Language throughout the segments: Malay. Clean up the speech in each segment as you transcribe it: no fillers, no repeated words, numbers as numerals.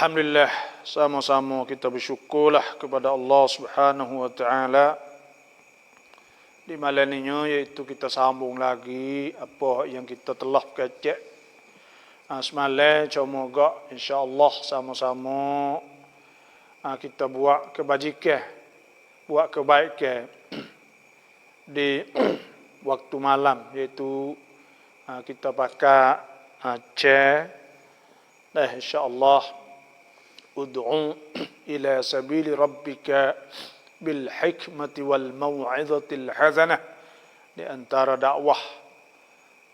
Alhamdulillah, sama-sama kita bersyukurlah kepada Allah Subhanahu wa taala di malam ini, iaitu kita sambung lagi apa yang kita telah kecek semalam. Semoga insya-Allah sama-sama kita buat kebajikan, buat kebaikan di waktu malam, iaitu kita pakai chair insya-Allah. Ud'u ila sabili rabbika bil hikmati wal mau'izatil hasanah. Di antara dakwah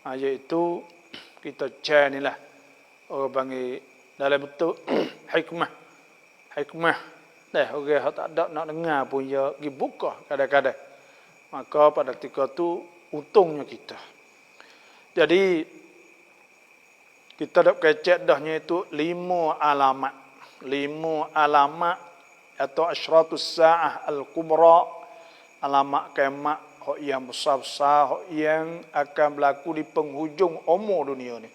iaitu kita canilah orang panggil dalam bentuk hikmah. Orang tak ada nak dengar pun dia pergi buka kadang-kadang. Maka pada ketika tu untungnya kita. Jadi kita dak kecek dahnya itu 5 alamat atau asyratus sa'ah al-kubra, alamat kiamat yang besar-besar yang akan berlaku di penghujung umur dunia ni.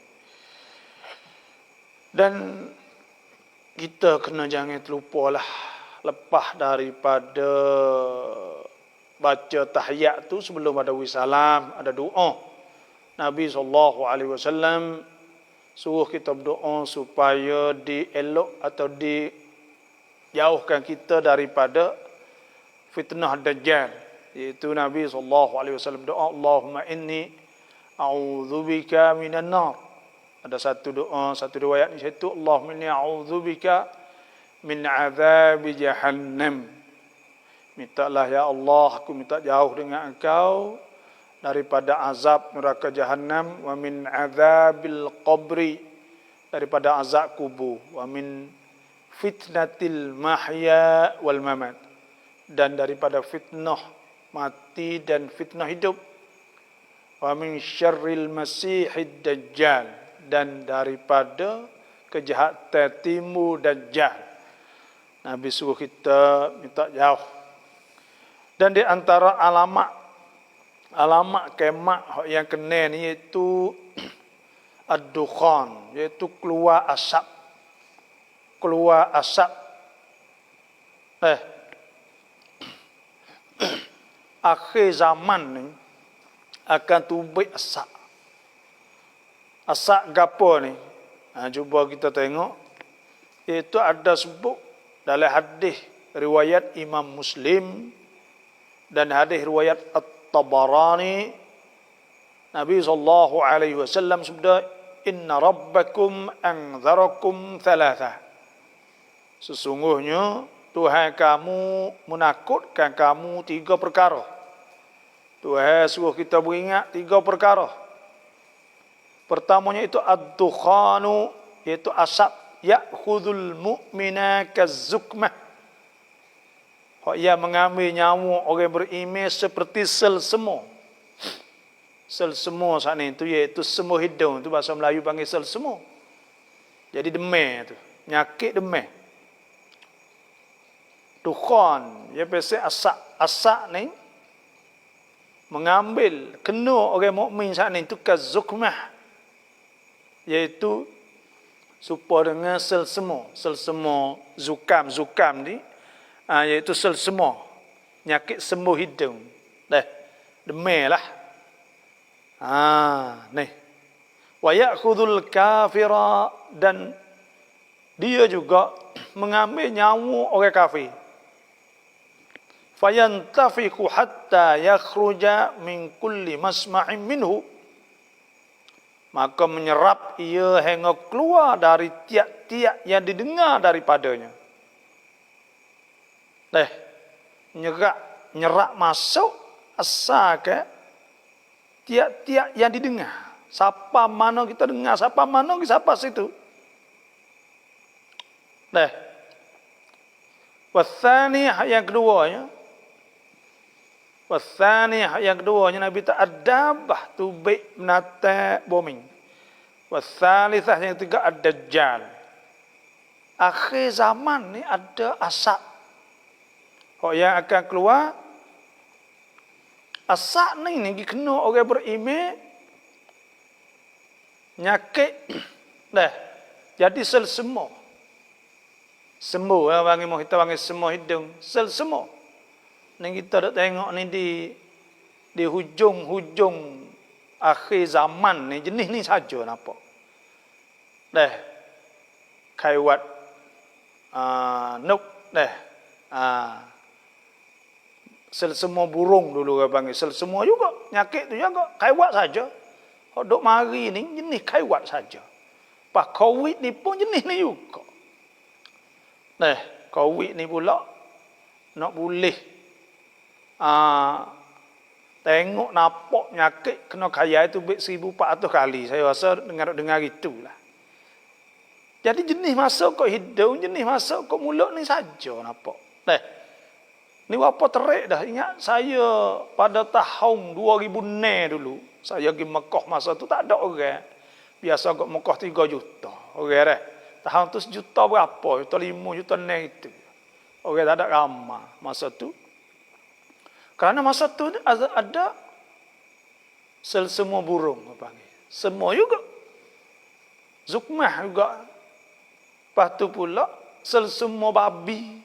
Dan kita kena jangan terlupalah, lepas daripada baca tahiyat tu sebelum ada wisalam, ada doa. Nabi SAW suruh kita berdoa supaya dielok atau dijauhkan kita daripada fitnah Dajjal. Iaitu Nabi SAW doa, Allahumma inni a'udzubika minan nar. Ada satu doa, satu riwayat di situ, Allahumma inni a'udzubika min azabi jahannam. Mintalah ya Allah, aku minta jauh dengan engkau daripada azab neraka Jahannam, wa min azabil qabri, daripada azab kubur, wa min fitnatil mahya wal mamat, dan daripada fitnah mati dan fitnah hidup, wa min syarril masihid dajjal, dan daripada kejahatan timbul dajjal. Nabi suruh kita minta jauh. Dan di antara alamat kiamat yang kena ni iaitu ad-dukhan, iaitu keluar asap. Akhir zaman ni akan tubik asap. Asap gapo ni? Cuba kita tengok. Iaitu ada sebut dalam hadis riwayat Imam Muslim dan hadis riwayat Tabarani. Nabi SAW sabda, inna rabbakum anzarakum thalatha. Sesungguhnya Tuhan kamu menakutkan kamu 3 perkara. Tuhan suruh kita beringat 3 perkara. Pertamanya itu ad-dukhanu, iaitu asap, ya'khudhul mu'mina kazzukmah. Ia mengambil nyawa orang beriman seperti sel semut. Sel semut saat ni tu iaitu semut hidung, tu bahasa Melayu panggil sel semut. Jadi demam tu, penyakit demam. Dukhan, ia biasa asap ni mengambil kena orang mukmin saat ni tu kazukmah, iaitu serupa dengan sel semut zukam ni. Iaitu sel semut, penyakit sembuh hidung. Demam lah. Ni. Wa ya'khudhul kafira, dan dia juga mengambil nyawa orang kafir. Fayantafiqu hatta yakhruja min kulli masma'in minhu. Maka menyerap ia hingga keluar dari tiap-tiap yang didengar daripadanya. Nyerap masuk asal ke tiap-tiap yang didengar. Siapa mana kita dengar, siapa mana siapa situ. Wasaniyah yang keduanya Nabi tak adabah tubik menata bombing. Wasalisah yang ketiga ad-dajjal. Akhir zaman ni ada asap yang akan keluar. Asap ni kena orang beriman, nyakit jadi sel semut. Sembuh lah panggil kita panggil semua hidung. Sel semua. Ni kita dak tengok ni di hujung-hujung akhir zaman ni jenis ni saja nampak. Dah. Kaiwat nuk dah. Sel semua burung dulu orang panggil. Sel semua juga. Nyakit tu juga. Kaiwat saja. Hok duk mari ni jenis kaiwat saja. Pak COVID ni pun jenis ni juga. Nah, COVID ni pula nak boleh tengok nampak nyakit kena kaya itu 1,400 kali. Saya rasa dengar itulah. Jadi jenis masuk ke hidung, jenis masuk ke mulut ni saja nampak. Nah, ni apa terik dah. Ingat saya pada tahun 2006 dulu, saya pergi Mekah masa tu tak ada orang. Biasa kat Mekah 3 juta. Orang dah. Tahun tu 1 juta berapa? 1 juta 5, juta 6 itu. Orang tak ada ramah masa tu. Kerana masa tu ada sel semua burung apa panggil. Semua juga. Zukmah juga. Lepas tu pula sel semua babi.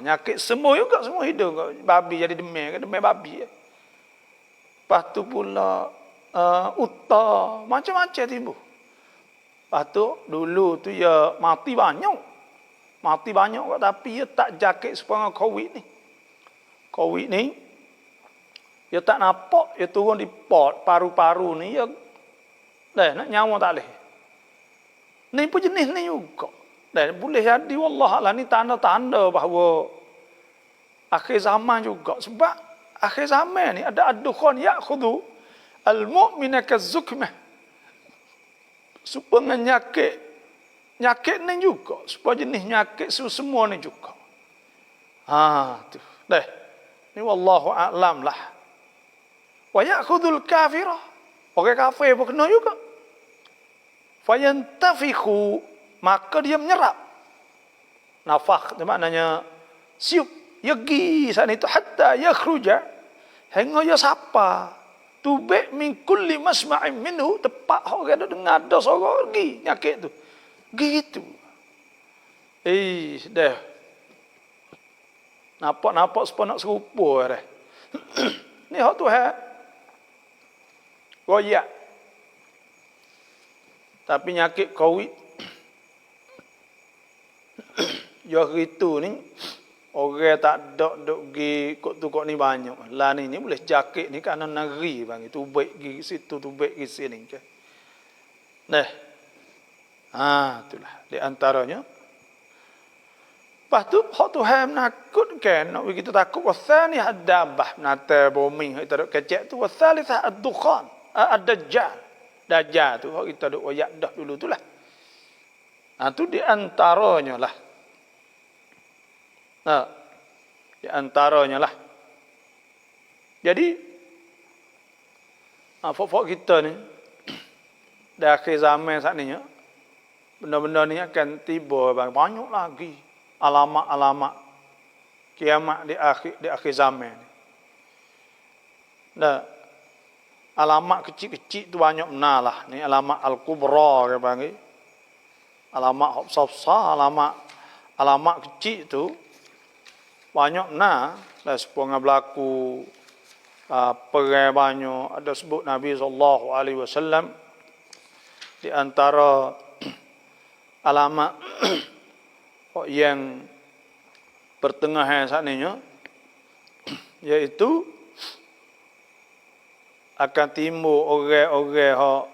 Nyakit semua juga, semua hidung. Babi jadi demam babi. Lepas tu pula uta, macam-macam timbul. Lepas tu dulu tu ya mati banyak. Mati banyak kok, tapi ya tak jakit supaya COVID ni. COVID ni ya tak nampak, ya turun di pot paru-paru ni ya dah nak nyawa tak leh. Ni pun jenis ni juga. Dan boleh jadi wallahualam ni tanda-tanda bahawa akhir zaman juga. Sebab akhir zaman ni ada ad-dukhan ya'khudhu al-mu'mina kaz-zukmah. Supaya nyakit ni juga. Supaya jenis nyakit semua ni juga. Tu. Dah. Ni wallahu a'lam lah. Wa ya'khudhul kafirah. Orang kafir pun kena juga. Fayantafikhu, maka dia menyerap. Nafakh itu maknanya siup. Ya gi sana itu hatta yakhruja, hingga ya sapa. Tubik min kulli masma'in minhu, tepat orang ada dengar ada suara gi nyakit tu. Gitu. Dah. Nampak sepuluh nak serupa dah. Ni hak tu hak. Royak. Tapi nyakit COVID ya itu ni orang tak ada duk gi kok ni banyak. Lah ni boleh jakit ni kerana negeri bang itu baik gi situ tu baik gi sini ke. Nah. Itulah di antaranya. Lepas tu hak Tuhan menakutkan nak begitu takut wasani hadabah nata bumi kita duk kecek tu wasalithah ad-dukhan ad-dajjal. Dajjal tu hak kita duk wayak dah dulu tulah. Tu di antaranya lah. Di antaranya lah. Jadi fok kita ni dah akhir zaman saat ni benda-benda ni akan tiba banyak lagi alamat-alamat kiamat di akhir zaman. Dah alamat kecil-kecil tu banyak benar lah. Ni alamat al-kubra ke panggil. Alamat besar, alamat kecil tu banyak benar. Dah sepuluh berlaku perang banyak. Ada sebut Nabi SAW di antara alamat yang pertengahan saat ni iaitu akan timbul orang-orang hak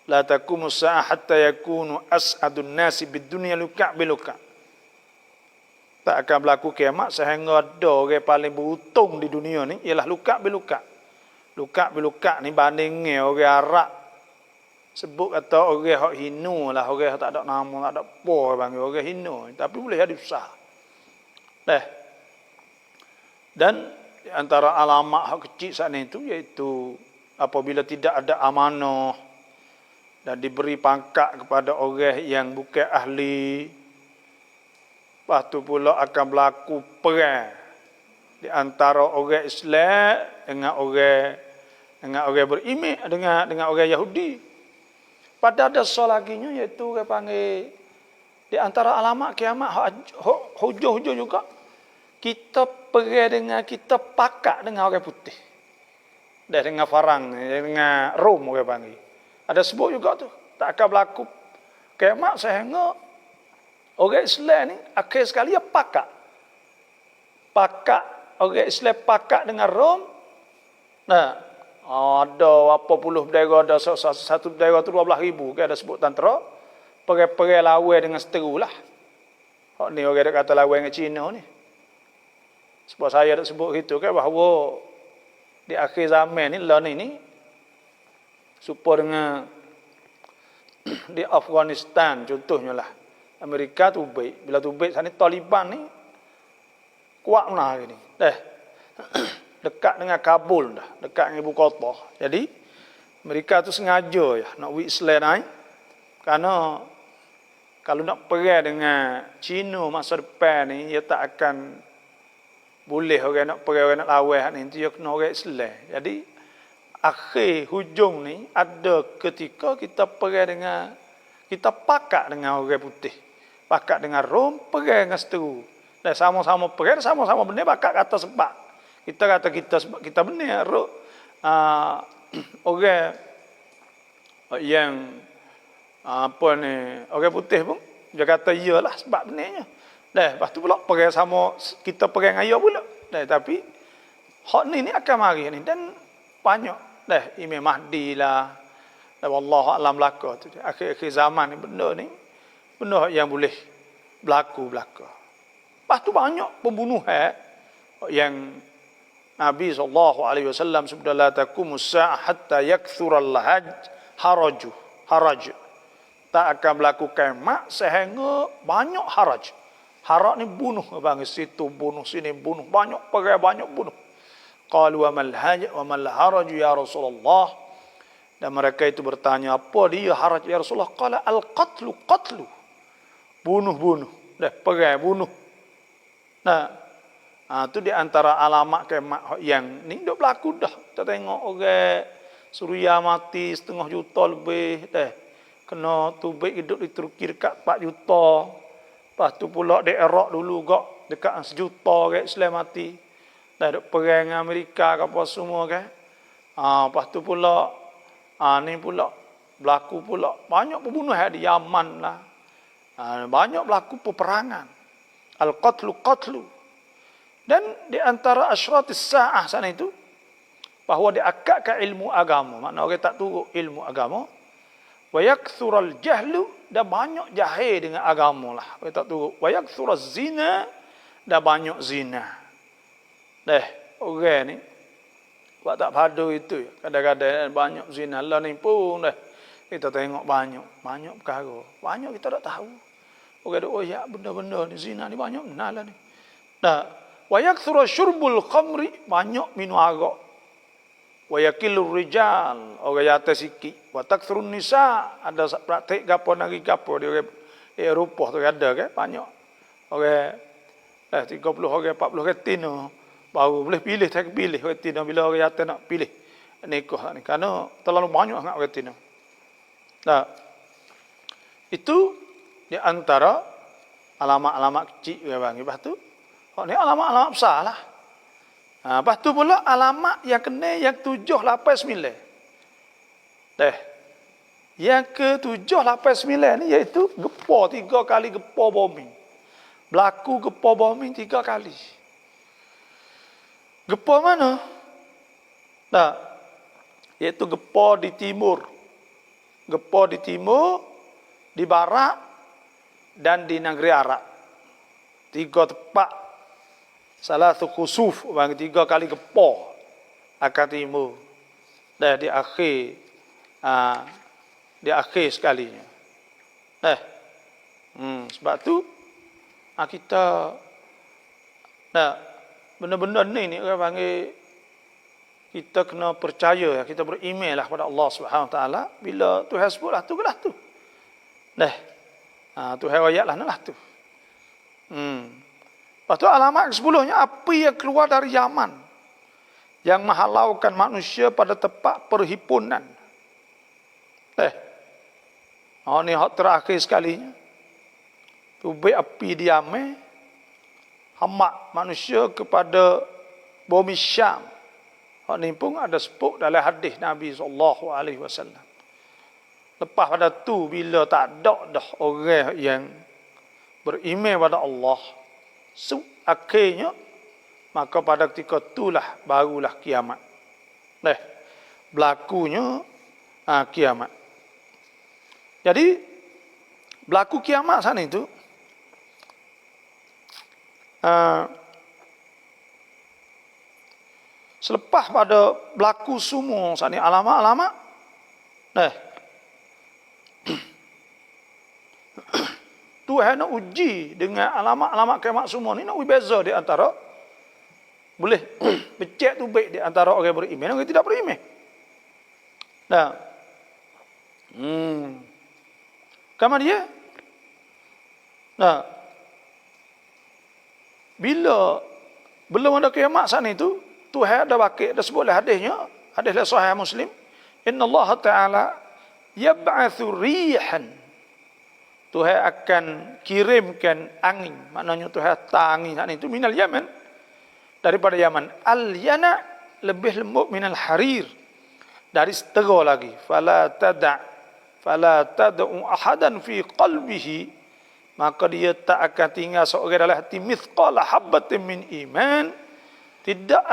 la taqumu sa'ah hatta yakunu as'adun nasi bid-dunya luka' biluka'. Tak akan berlaku kiamat sehingga ada orang paling beruntung di dunia ni ialah luka' biluka'. Luka' biluka' ni bandingnya orang Arab sebut kata orang hak hina lah, orang hak tak ada nama, tak ada apa panggil orang hina, tapi boleh jadi besar. Dan di antara alamat hak kecil saat ini itu iaitu apabila tidak ada amanah dan diberi pangkat kepada orang yang bukan ahli, lepas tu pula akan berlaku perang di antara orang Islam dengan orang beriman dengan orang Yahudi. Pada ada soal lagi nya iaitu orang panggil Di antara alamat kiamat hujung-hujung juga kita pergi dengan kita pakat dengan orang putih. Dah dengan Farang, dengan Rom orang panggil. Ada sebut juga tu, tak akan berlaku kiamat sehingga orang Islam ni akhir sekali ya pakat. Pakat orang Islam pakat dengan Rom. Nah, ada apa puluh berdaerah, ada satu berdaerah tu 12,000 ke ada sebut tentera. Pergi-pergi lawan dengan seteru lah. Hak ni orang kata lawan dengan Cina ni. Sebab saya dah sebut gitu kan bahawa di akhir zaman ni lah ni supaya dengan di Afghanistan contohnya lah. Amerika tu baik. Bila tu baik sana Taliban ni kuat mana hari ni. Dekat dengan Kabul dah, dekat dengan ibu kota. Jadi mereka tu sengaja ya nak buat Islam naik. Karena kalau nak perang dengan Cina masa depan ni dia tak akan boleh orang nak perang, orang nak lawan ni dia kena orang Islam. Jadi akhir hujung ni ada ketika kita perang dengan kita pakat dengan orang putih. Pakat dengan Rom, perang dengan seteru. Dan sama-sama perang, sama-sama benar pakat kata sebab. Kita kata kita benar orang yang apa ni orang putih pun dia kata iyalah sebab benarnya. Lepas tu pula perang sama kita perang dengan dia pula. Tapi hak ni akan mari ni dan banyak Imam Mahdi lah. Wallahu a'lam belaka tu. Akhir-akhir zaman ni benda yang boleh berlaku. Lepas tu banyak pembunuhan yang Nabi SAW sebut la taqumus sa'ah hatta yakthural haraj. Tak akan berlaku kiamat sehingga banyak haraj. Haraj ni bunuh bang, situ bunuh, sini bunuh, banyak perang, banyak bunuh. Qalu wa mal haraj ya Rasulullah. Dan mereka itu bertanya, apa dia haraj ya Rasulullah? Qala al-qatlu qatlu. Bunuh. Perang bunuh. Itu di antara alamat kiamat yang ni dah berlaku dah. Kita tengok orang Suria mati 1,5 juta lebih kena tubik hidup di Turki dekat 4 juta. Lepas tu pula di Iraq dulu gak dekat 1 juta orang Islam mati. Dah duk perang dengan Amerika ke apa semua kan. Lepas tu pula ni pula berlaku pula banyak pembunuhan di Yaman lah. Banyak berlaku peperangan. Al-qatlu. Dan di antara asyratis sa'ah sana itu bahawa diakadkan ilmu agama. Makna orang tak turut ilmu agama. Wa yakthural jahlu, dan banyak jahil dengan agama lah. Orang tak turut. Wa yakthuraz zina, dan banyak zina. Orang ni buat tak padu itu. Kadang-kadang banyak zina lah ni pun kita tengok banyak perkara. Banyak kita tak tahu. Orang ada ya benda-benda ni zina ni banyak benar lah ni. Wa yakthura syurbul khamri, banyak minum arak. Wa yakilur rijal, orang atas sikit. Wa takthurun nisa, ada praktik gapo nari gapo di Eropah tu ada kan banyak. Orang 30 orang 40 orang tina baru boleh pilih, tak pilih orang tina bila orang atas nak pilih nikah ni kerana terlalu banyak sangat orang tina. Itu di antara alamat-alamat kecil bang. Lepas tu ni alamat-alamat besar lah. Lepas tu pula alamat yang kena yang 7, 8, 9. Yang ke 7, 8, 9 ni iaitu gepa 3 kali gepa bumi. Berlaku gepa bumi 3 kali. Gepa mana? Iaitu gepa di timur. Gepa di timur, di barat dan di negeri Arab. 3 tempat. Salah satu khusuf, 3 kali gepa akan timur. Dan di akhir sekalinya. Sebab tu kita benda-benda ni orang panggil kita kena percaya, kita beriman lah kepada Allah Subhanahu Wa Taala. Bila Tuhan sebut lah tu kelah tu. Tuhan ayat lah tu. Lepas tu alamat ke-10-nya api yang keluar dari Yaman yang menghalaukan manusia pada tempat perhimpunan. Ni hak terakhir sekalinya. Tubik api diame, hamak manusia kepada bumi Syam. Hak ni pun ada sebut dalam hadis Nabi SAW. Lepas pada tu, bila tak ada dah orang yang beriman pada Allah, akhirnya, maka pada ketika itulah barulah kiamat. Berlakunya kiamat. Jadi, berlaku kiamat sana itu, selepas pada berlaku semua sana alamat-alamat, Tuhan nak uji dengan alamat-alamat kiamat semua ni, nak uji beza di antara boleh becek tu baik di antara orang beriman dan orang tidak beriman. Kamu dia? Bila belum ada kiamat sana itu, Tuhan ada bakit, ada sebutlah hadisnya, hadislah Sahih Muslim. Inna Allah Ta'ala yab'athu rihan. Tuhan akan kirimkan angin. Maknanya Tuhan hantar angin sana itu minal Yaman. Daripada Yaman. Al-yana lebih lembut minal harir. Dari setera lagi. Fala tada'u ahadan fi qalbihi. Maka dia tak akan tinggal seorang dalam hati mithqala habbatin min iman. Tidak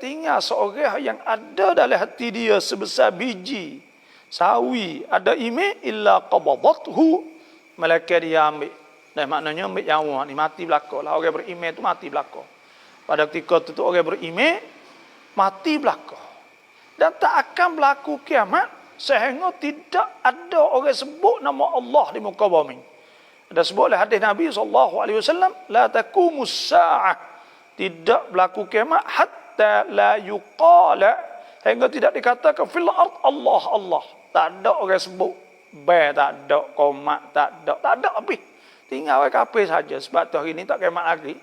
tinggal seorang yang ada dalam hati dia sebesar biji sawi ada iman illa qabadathu, malaikat dia ambil. Dan maknanya ambil nyawa ni, mati belaka lah. Orang beriman tu mati belaka. Pada ketika itu orang beriman mati belaka. Dan tak akan berlaku kiamat sehingga tidak ada orang sebut nama Allah di muka bumi. Ada sebutlah hadis Nabi SAW, la taqumus sa'ah, tidak berlaku kiamat hatta la yuqala, hingga tidak dikatakan fil ard Allah Allah. Tak ada orang sebut ba, tak ada komat, tak ada habis. Tinggal orang kafir saja. Sebab tu hari ni tak kiamat lagi.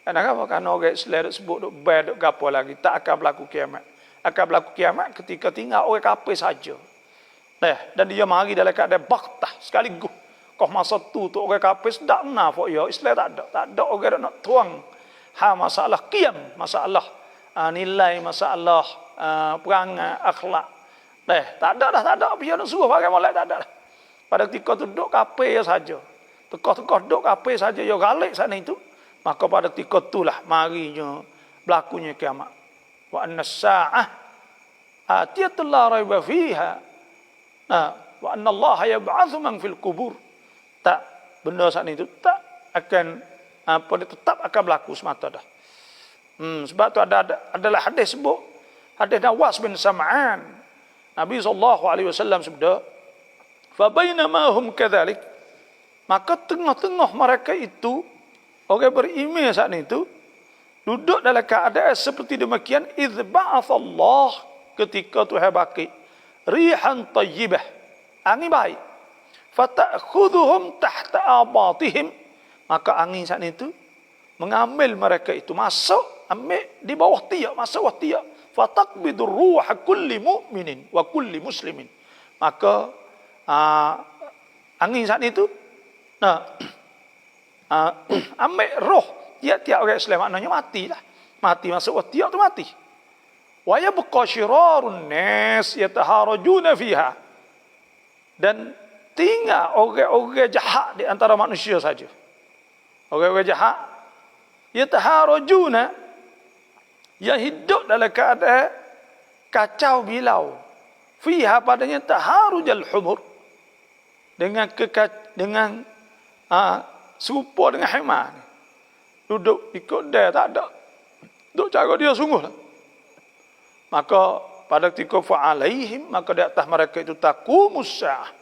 Kenapa? Kerana orang Islam sebut duk ba duk gapo lagi, tak akan berlaku kiamat. Akan berlaku kiamat ketika tinggal orang kafir saja. Dan dia mari dalam keadaan baktah sekaligus. Kau masa tu orang kafir tak nak ya Islam tak ada orang nak tuang masalah qiyam, masalah nilai, masalah perangai, akhlak. Tak ada biar nak suruh pakai molek tak ada. Pada ketika tu duduk kafir saja. Tekah-tekah duduk kafir saja ya galik sana itu. Maka pada ketika itulah marinya berlakunya kiamat. Wa anna as-sa'ah atiyatul la raiba fiha. Wa anna Allah yab'atsu man fil qubur. Tak, benda saat itu tak akan tetap akan berlaku semata dah. Sebab tu adalah hadis sebut, hadis Nawas bin Sam'an. Nabi SAW sabda, fa bainama hum kadzalik, maka tengah-tengah mereka itu orang beriman saat itu duduk dalam keadaan seperti demikian, idz ba'athallah, ketika Tuhan baki rihan tayyibah, angin baik, fata'khudhuhum tahta abatihim, maka angin saat itu mengambil mereka itu, masuk ambil di bawah tiak, masuk bawah tiak, fataqbidur ruha kulli mu'minin wa kulli muslimin, maka angin saat itu ambil roh tiap-tiap orang Islam, maknanya matilah, mati masuk bawah tiak tu mati. Wa yabqa syirarun nas yataharajuna fiha, dan tinggal orang-orang jahat di antara manusia saja. Orang-orang jahat yataharajuna, yang hidup dalam keadaan kacau bilau, fiha padanya taharujal humur, dengan serupa dengan haiwan, duduk ikut dia tak ada, duduk cara dia sungguh lah. Maka pada ketika fa'alaihim, maka di atas mereka itu taqumus sa'ah,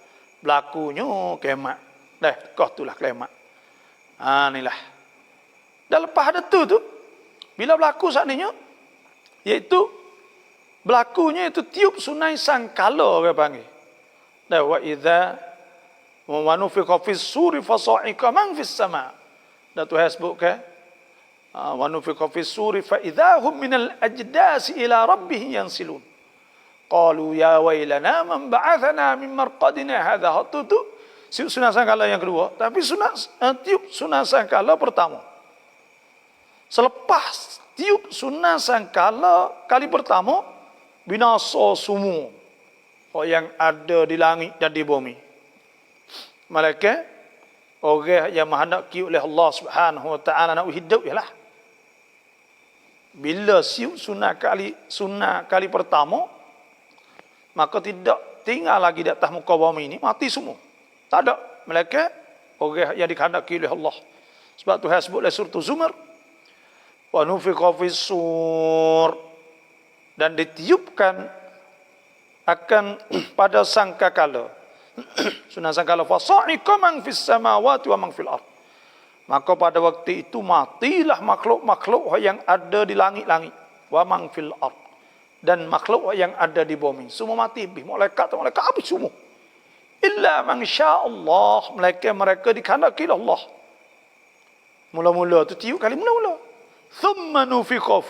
berlakunya kiamat. Kau itulah kiamat. Inilah. Dan lepas ada tu bila berlaku saatnya, iaitu berlakunya itu tiup sunai sangkala, orang panggil. Wa idza wa nufiqa fis suri fasa'iqa man fis sama'. Dan Tuhan sebutkan wa nufiqa fis suri fa idza hum minal ajdasi ila rabbihim yansilun. Qalu ya wailana man ba'athana min marqadina hadha. Tu sunat sangkala yang kedua, tapi tiup sunat sangkala pertama. Selepas tiup sunat sangkala kali pertama, binasa semua yang ada di langit dan di bumi. Malaikat orang yang menghendaki oleh Allah Subhanahu wa taala nak hidup ialah bila siup sunat kali pertama, maka tidak tinggal lagi di atas muka bumi ini, mati semua. Tak ada malaikat orang yang dikehendaki oleh Allah. Sebab Tuhan sebut dalam surah Zumar, wa nufiqa fis sur, dan ditiupkan akan pada sangkakala. Sunat sangkala fasa'iqa man fis samawati wa man fil ard. Maka pada waktu itu matilah makhluk-makhluk yang ada di langit-langit, wa man fil ard, dan makhluk yang ada di bumi. Semua mati habis. Malaikat habis semua. Illa man syaa Allah, malaikat mereka dikehendaki Allah. Mula-mula tu tiup kali mula-mula. Thumma nufiqa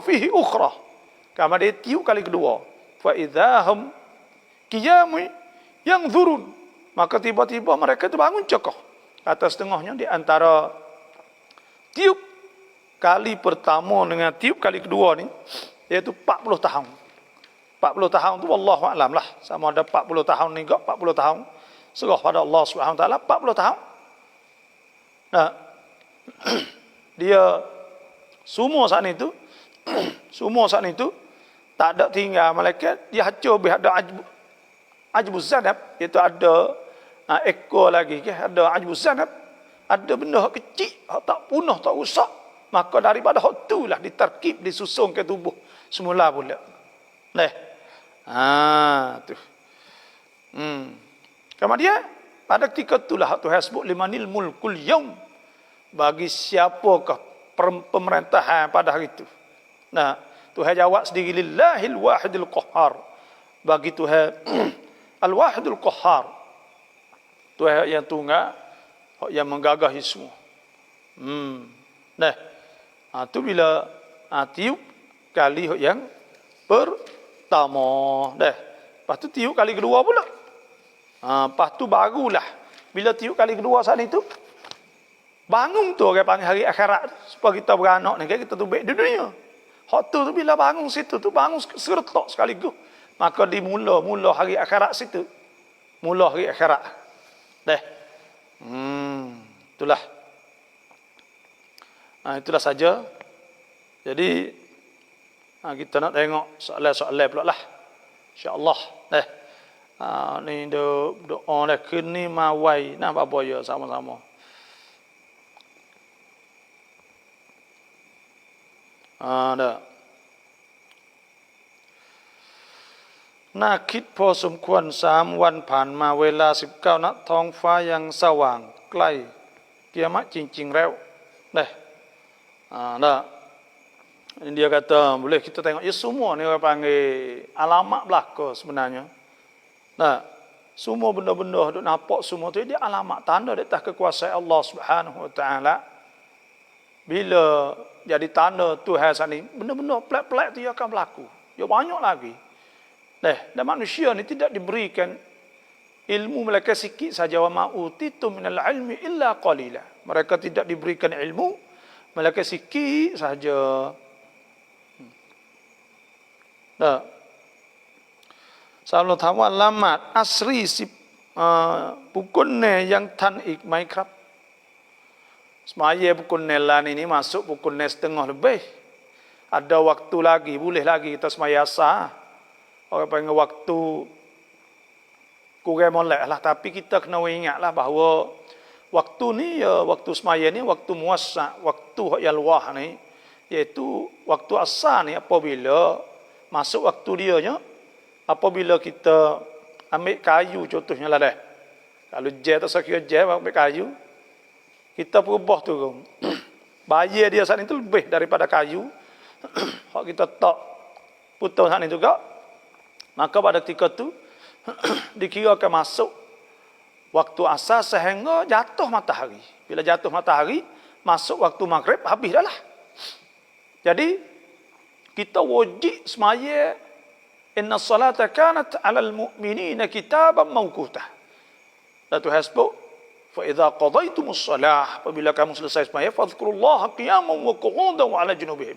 fihi ukhra. Kemudian dia tiup kali kedua. Fa idzahum qiyamun yanzurun. Maka tiba-tiba mereka tu bangun cokoh. Atas tengahnya di antara tiup kali pertama dengan tiup kali kedua ni, iaitu 40 tahun. 40 tahun tu wallahu a'lam lah. Sama ada 40 tahun ni ke 40 tahun. Serah pada Allah Subhanahu taala 40 tahun. Nah, dia semua saat itu tak ada tinggal malaikat, dia hancur habis. Ada ajbuz zanab, iaitu ada ekor lagi ke, ada ajbuz zanab, ada benda hak kecil, hak tak punah, tak rusak, maka daripada hak itulah diterkib, disusun ke tubuh semula pula. Tu. Kemudian pada ketika itulah Tuhan sebut limanil mulkul yaum, bagi siapakah pemerintahan pada hari itu. Nah, Tuhan jawab sendiri, lillahil wahidil qahhar, bagi Tuhan al-wahidul qahhar, Tuhan yang tunggal, yang menggagahi semua. Tu bila tiup kali yang pertama. Lepas tu tiup kali kedua pula. Lepas tu barulah bila tiup kali kedua saat itu, bangun tu orang panggil hari akhirat, supaya kita beranak ni, kita tu baik di dunia. Hak tu bila bangun situ tu, bangun seretak sekaligus, maka dimula hari akhirat situ. Mula hari akhirat. Itulah. Itulah saja. Jadi kita nak tengok soalan-soalan pula lah, insya-Allah. Ni doa dah kini mawai nak apa ya sama-sama. Dah. Nakคิดพอสมควร3 วันผ่านมาเวลา 19 ณ ท้องฟ้ายังสว่างใกล้กิยามะห์จริงๆแล้ว Dia kata boleh kita tengok ya, semua ni orang panggil alamat belaka sebenarnya. Semua benda-benda duk nampak semua tu dia alamat tanda di atas kekuasaan Allah Subhanahu wa taala. Bila jadi tanda Tuhan sani, benda-benda pelik-pelik tu akan berlaku. Ya banyak lagi. Dan manusia ni tidak diberikan ilmu, mereka sikit saja. Wa ma utitum minal ilmi illa qalila. Mereka tidak diberikan ilmu, mereka sikit saja. Selalu tahu alamat asri si pukul ne yang tan ik mai krab. Semaya pukul ne lan ini masuk pukul ne setengah lebih. Ada waktu lagi, boleh lagi kita semaya asar. Orang panggil waktu kurang molek lah, tapi kita kena ingatlah bahawa waktu ni ya, waktu semaya ni waktu muassa, waktu yang luah ni, iaitu waktu asar ni apabila masuk waktu dia nya, apabila kita ambil kayu contohnya lah dah. Kalau je tak sekira je ambil kayu, kita perubah tu. Bayar dia saat itu lebih daripada kayu. Hak kita tak putus saat ni juga. Maka pada ketika tu dikirakan masuk waktu asar sehingga jatuh matahari. Bila jatuh matahari, masuk waktu maghrib, habis dah lah. Jadi kita wajib semaya, inna salata kanat 'alal mu'minina kitaban mawqutah. La tuhasbu fa idza qadaitumus shalah, apabila kamu selesai sembahyang, fadhkurullaha qiyaman wa qu'udan wa 'ala junubihim.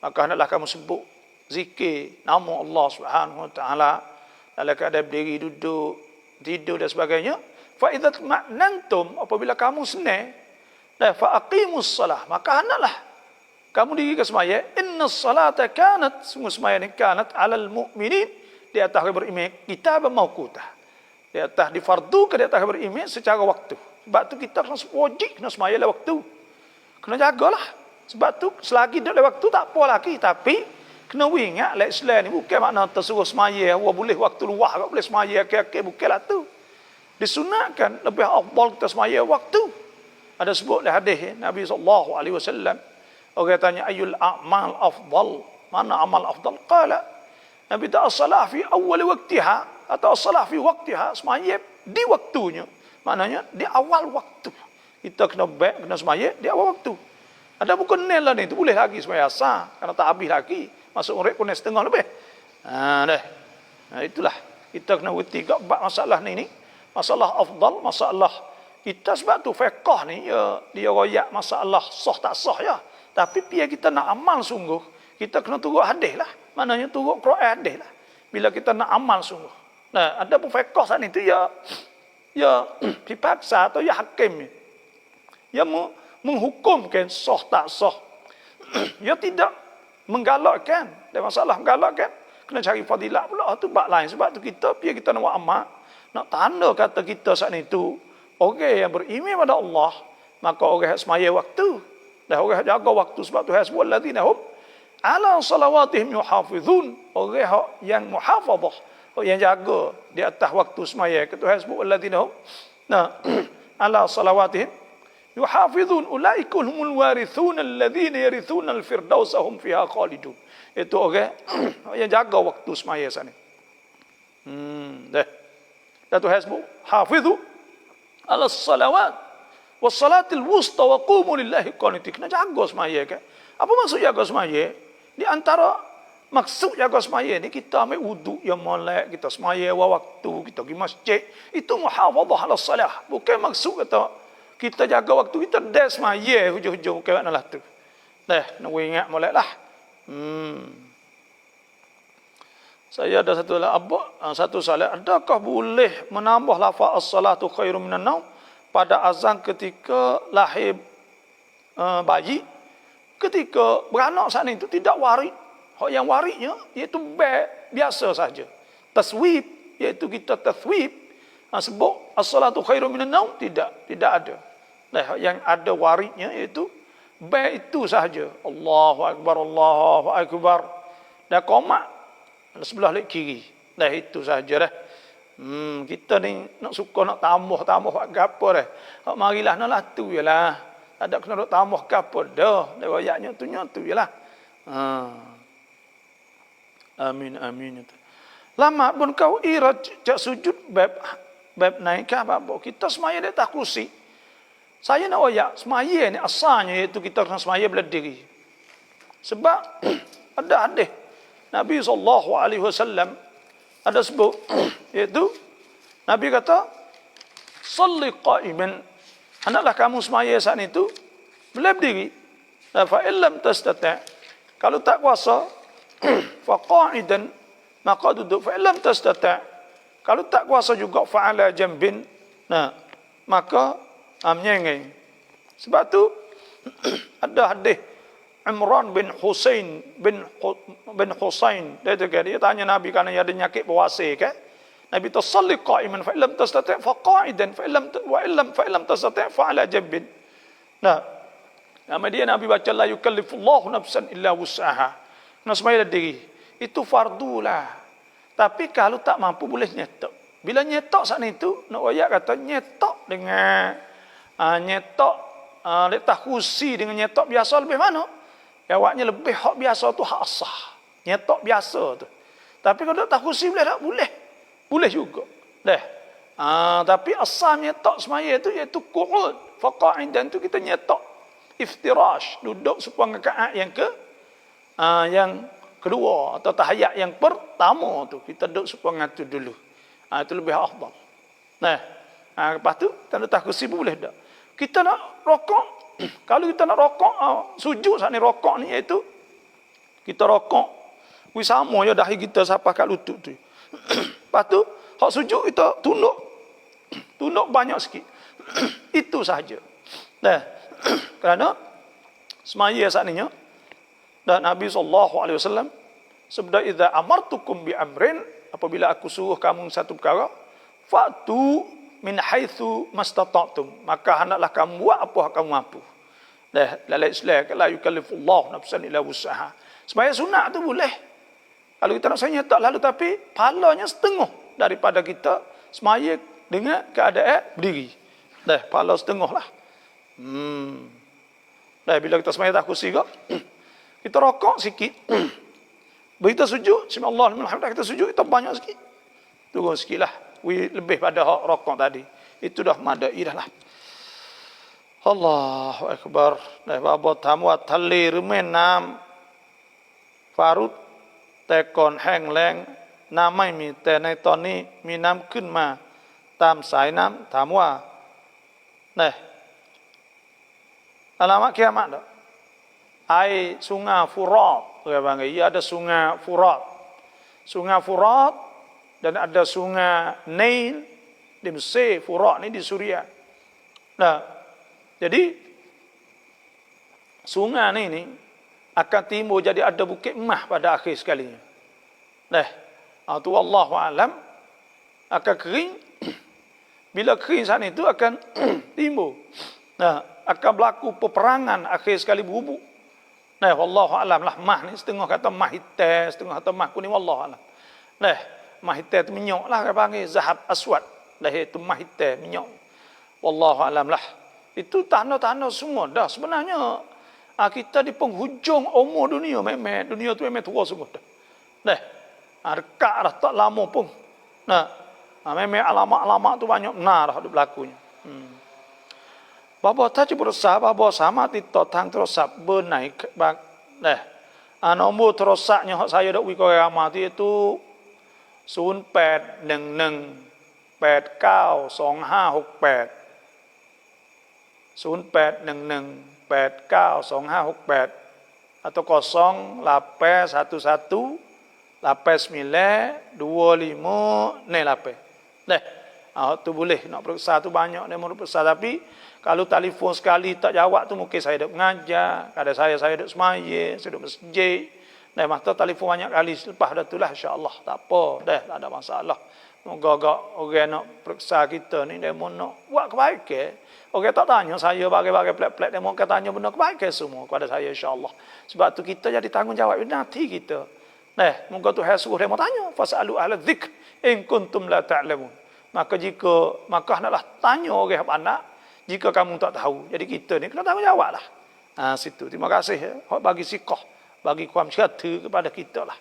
Maka hendaklah kamu sebut zikir nama Allah Subhanahu wa taala dalam keadaan berdiri, duduk, tidur dan sebagainya. Fa idza ma'nantum, apabila kamu senang, fa aqimus shalah, maka hendaklah kamu dirikan sembahyang. Innas salata kanat, sungguh sembahyang ini kanat 'alal mu'minin, di atas orang beriman, kitaban mawqutah, di atas difardukan di atas orang beriman secara waktu. Sebab tu kita kena wajib kena sembahyang dalam waktu. Kena jagalah. Sebab tu selagi dalam waktu tak apa lagi, tapi kena ingat lah Islam ni bukan makna tersuruh sembahyang boleh waktu luar tak boleh sembahyang ke bukanlah tu. Disunatkan lebih afdal kita sembahyang waktu. Ada sebut dalam hadis Nabi sallallahu alaihi wasallam, orang tanya ayul a'mal afdal, mana amal afdal? Qala Nabi ta as-salah fi awal waqtiha atau as-salah fi waqtiha, sembahyang di waktunya. Maknanya di awal waktu. Kita kena sembahyang di awal waktu. Ada bukan nil lah ni, itu boleh lagi sembahyang asar karena tak habis lagi. Masuk urip pun setengah lebih. Itulah kita kena reti gak masalah ni. Masalah afdal, masalah kita sebab tu fiqh ni dia royak masalah sah tak sah ya. Tapi biar kita nak amal sungguh, kita kena turut hadis lah. Maknanya turut Quran hadis lah. Bila kita nak amal sungguh. Nah, ada pun fiqh saat ni tu ya dipaksa atau ya hakim. Ya menghukumkan sah tak sah. Ya tidak menggalakkan. Ada masalah menggalakkan. Kena cari fadilah pula tu bab lain. Sebab tu kita biar kita nak buat amal, nak tanda kata kita saat itu orang yang beriman pada Allah, maka orang yang sembahyang waktu, dan orang yang jaga waktu. Sebab tu hasbul ladzina hum ala salawatihim yuhafizun, orang yang muhafazah, orang yang jaga di atas waktu sembahyang. Kata hasbul ladzina hum ala salawatihim yuhafizun ulaika humul warithun alladzina yarithuna al-firdausa hum fiha khalidun. Itu orang yang jaga waktu sembahyang sana. Datu hasbu hafizu ala salawat was salatil wusta wa qumu lillahi qanitin. Kena jaga sembahyang kan. Apa maksud jaga sembahyang? Di antara maksud jaga sembahyang ni kita ambil wuduk yang molek, kita sembahyang waktu, kita pergi masjid. Itu muhafazah ala salah. Bukan maksud kata kita jaga waktu, kita dah sembahyang hujung-hujung bukan maknalah tu. Nak ingat moleklah. Saya ada satu soalan, adakah boleh menambah lafaz as-salatu khairum minan naum pada azan ketika lahir bayi, ketika beranak saat itu tidak warid. Hak yang waridnya iaitu biasa saja. Taswib, iaitu kita taswib sebut as-salatu khairum minan naum, tidak ada. Hak yang ada waridnya iaitu itu sahaja. Allahu akbar, Allahu akbar. Dan qomat sebelah lek kiri. Dah itu saja dah. Kita ni nak suka nak tambah gapo dah. Hak marilah nak lah tu jelah. Tak ada kena nak tambah gapo dah. Dia royaknya tu jelah. Amin. Lama pun kau irad jak sujud bab naik ke apa? Kita semaya di atas kursi. Saya nak royak semaya ni asalnya iaitu kita kena semaya berdiri. Sebab ada hadis Nabi SAW ada sebut, iaitu Nabi kata, salli qa'iman, hendaklah kamu semaya saat itu boleh berdiri. Fa illam tastati', kalau tak kuasa, fa qa'idan, maka duduk. Fa illam tastati', kalau tak kuasa juga fa ala jambin, maka menyengeng. Sebab tu ada hadis Imran bin Husain dia tanya Nabi kerana dia ada penyakit bawasir kan. Nabi tu salli qa'iman fa illam tastati' fa qa'idan fa illam tastati' fa ala jambin. Kemudian Nabi baca la yukallifullahu nafsan illa wus'aha. Nak sembahyang diri. Itu fardu lah. Tapi kalau tak mampu boleh nyetok. Bila nyetok saat itu nak ayat kata nyetok dengan nyetok letak kursi dengan nyetok biasa lebih mana? Awaknya lebih hak biasa tu hak asah. Nyetok biasa tu. Tapi kalau tak kursi boleh tak? Boleh juga. Tapi asal nyetok semaya tu iaitu qu'ud. Faqa'idan tu kita nyetok iftirash, duduk sepuang rakaat yang kedua atau tahiyat yang pertama tu kita duduk sepuang tu dulu. Itu lebih afdal. Lepas tu tanda tak kursi pun boleh dah. Kita nak rokok, kalau kita nak rokok, sujud saat ni rokok ni iaitu kita rokok, sama je dahi kita sampai kat lutut tu. Lepas tu, hak sujud kita tunduk banyak sikit. Itu sahaja. Dah. Kerana semaya saat ni dan Nabi SAW sabda idza amartukum bi amrin, apabila aku suruh kamu satu perkara, fa'tu min haitsu mastata'tum, maka hendaklah kamu buat apa kamu mampu. Dah, dalam Islam la yukallifullahu nafsan illa wus'aha. Semaya sunat tu boleh. Kalau kita nak semaya tak lalu, tapi pahalanya setengah daripada kita semaya dengan keadaan berdiri. Dah, pahala setengah lah. Dah, bila kita semaya tak kursi kok, kita rokok sikit. Begitu sujud, bismillahirrahmanirrahim, alhamdulillah, kita sujud, kita banyak sikit. Turun sikit lah. Lebih pada hak rokok tadi. Itu dah madai dah lah. Allahu Akbar. Dah, babo tamu tali remen nam farut tekonแห้งแล้งน้ำไม่มีแต่ในตอนนี้มีน้ำขึ้นมาตามสายน้ำถามว่าnah alamat kiamat tak? Air sungai Furat, iya ada sungai Furat. Sungai Furat dan ada sungai Nail di Mesir, Furat ni di Suria. Nah, jadi sungai ni akan timbul jadi ada bukit emas pada akhir sekalinya. Nah, tu wallahu alam akan kering. Bila kering saat itu akan timbul. Nah, akan berlaku peperangan akhir sekali berhubung. Nah, wallahu alam lah, mah ni setengah kata mah hitam, setengah kata mah kuning, wallahu alam. Nah, mah hitam tu minyak lah, dia panggil zahab aswad. Lah itu mah hitam minyak. Wallahu alam lah. Itu tanda-tanda semua dah. Sebenarnya kita di penghujung umur dunia, memang dunia tu memang tua semua dah. Nah, dekat dah tak lama pun. Nah, memang alamat-alamat tu banyak benar dah berlakunya. Bapa tadi berusaha, bapa sama tito tang terosak bernaik bang. Nah, nombor terosaknya saya dak wiko ramah tu itu 0811892568 0811892568 atau 0811892508. Nah, tu boleh nak periksa tu banyak dia mau periksa, tapi kalau telefon sekali tak jawab tu mungkin saya duk mengajar, kadang saya duk semaya, saya duk masjid. Dah masa telefon banyak kali selepas dah itulah insya-Allah tak apa, dah tak ada masalah. Moga-moga orang nak periksa kita ni dia mau nak buat kebaikan. Orang tak tanya saya bagai-bagai plek-plek, dia mau tanya benda kebaikan semua kepada saya insya-Allah. Sebab tu kita jadi tanggungjawab nanti kita. Nah, moga Tuhan suruh dia mau tanya, fasalu ahla dzikr in kuntum la ta'lamun. Maka hendaklah tanya orang anak jika kamu tak tahu. Jadi kita ni kena tanggungjawablah. Situ. Terima kasih bagi sikah, bagiความเชื่อถือ kepada kita lah.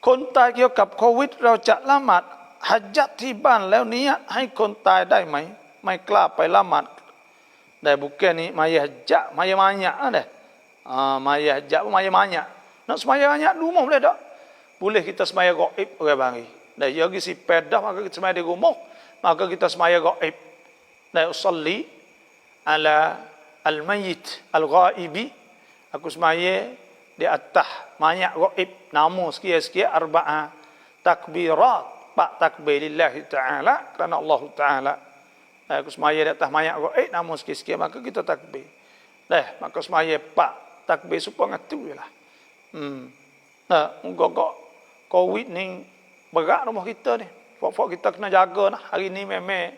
คนตายเกี่ยวกับโควิดเราจะละหมาดฮัจญะที่บ้านแล้วนี้ให้คนตายได้ไหมไม่กล้าไปละหมาดได้บุกนี่มายฮัจญะมายbanyak dah. Maya hajat pun maya banyak. Nak semaya banyak rumah boleh tak? Boleh kita semaya gaib orang panggil. Dan bagi si pedah maka kita semaya di rumah, maka kita semaya gaib. Dan usalli ala al-mayyit al-ghaibi. Aku semaya di atas banyak gaib, nama sekian-sekian arba'ah takbirat, pak takbir lillahi ta'ala, kerana Allah Ta'ala. Aku semaya di atas banyak gaib, nama sekian-sekian, maka kita takbir. Maka semaya pak takbir supaya ngatu jelah. Moga Covid ni berat rumah kita ni. Pokok kita kena jaga nah. Hari ni memang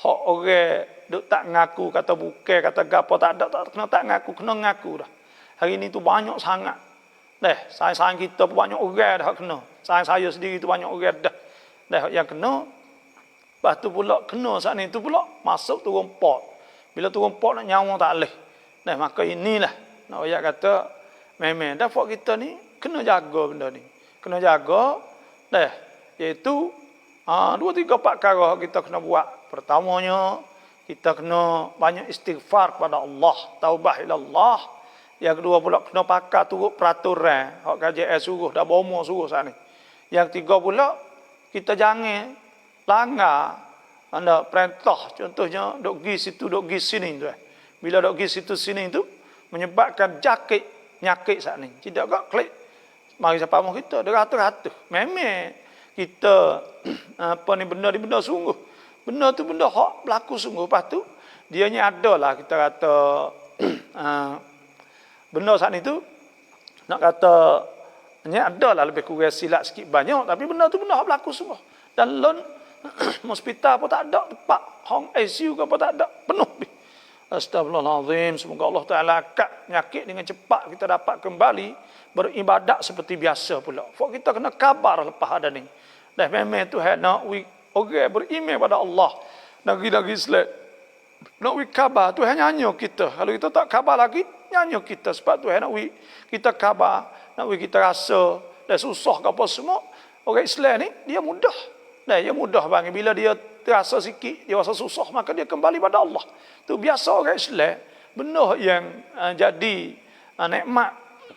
hak orang duk tak ngaku kata bukan kata gapo tak ada, tak kena tak ngaku, kena ngaku dah. Hari ni tu banyak sangat. Sayang kita pun banyak orang dah kena. Sayang saya sendiri tu banyak orang dah. Yang kena. Lepas tu pula kena saat ni tu pula masuk turun pot. Bila turun pot nak nyawa tak boleh. Maka inilah nak ayat kata memang dah fak kita ni kena jaga benda ni. Kena jaga iaitu 2 3 4 perkara kita kena buat. Pertamanya kita kena banyak istighfar kepada Allah, taubah ila Allah. Yang kedua pula kena pakai turut peraturan hak KJS suruh dah bomo suruh saat ni. Yang tiga pula kita jangan langgar anda perintah, contohnya dok gi situ dok gi sini tu. Bila dok gi situ sini tu menyebabkan nyakit saat ni. Tidak kok klik mari siapa mahu kita deratus-ratus. Memang kita apa ni benda sungguh. Benda tu benda hak berlaku sungguh. Lepas tu dianya adalah kita kata benda saat ni tu nak kata adalah lebih kurang silap sikit banyak, tapi benda tu benda hak berlaku sungguh. Dan lon hospital pun tak ada tempat, hong ICU ke apa tak ada, penuh. Astagfirullahalazim, semoga Allah Taala angkat penyakit dengan cepat kita dapat kembali beribadat seperti biasa pula. Fak kita kena kabar lepas ada ni. Dah memang Tuhan nak orang beriman pada Allah. Negeri-negeri Islam nak kabar Tuhan nyanyi kita. Kalau kita tak kabar lagi, nyanyi kita sebab Tuhan nak kita kabar, nak kita rasa dah susah ke apa semua. Orang Islam ni dia mudah. Dia mudah bang. Bila dia terasa sikit, dia rasa susah, maka dia kembali pada Allah. Itu biasa orang Islam. Benda yang jadi nikmat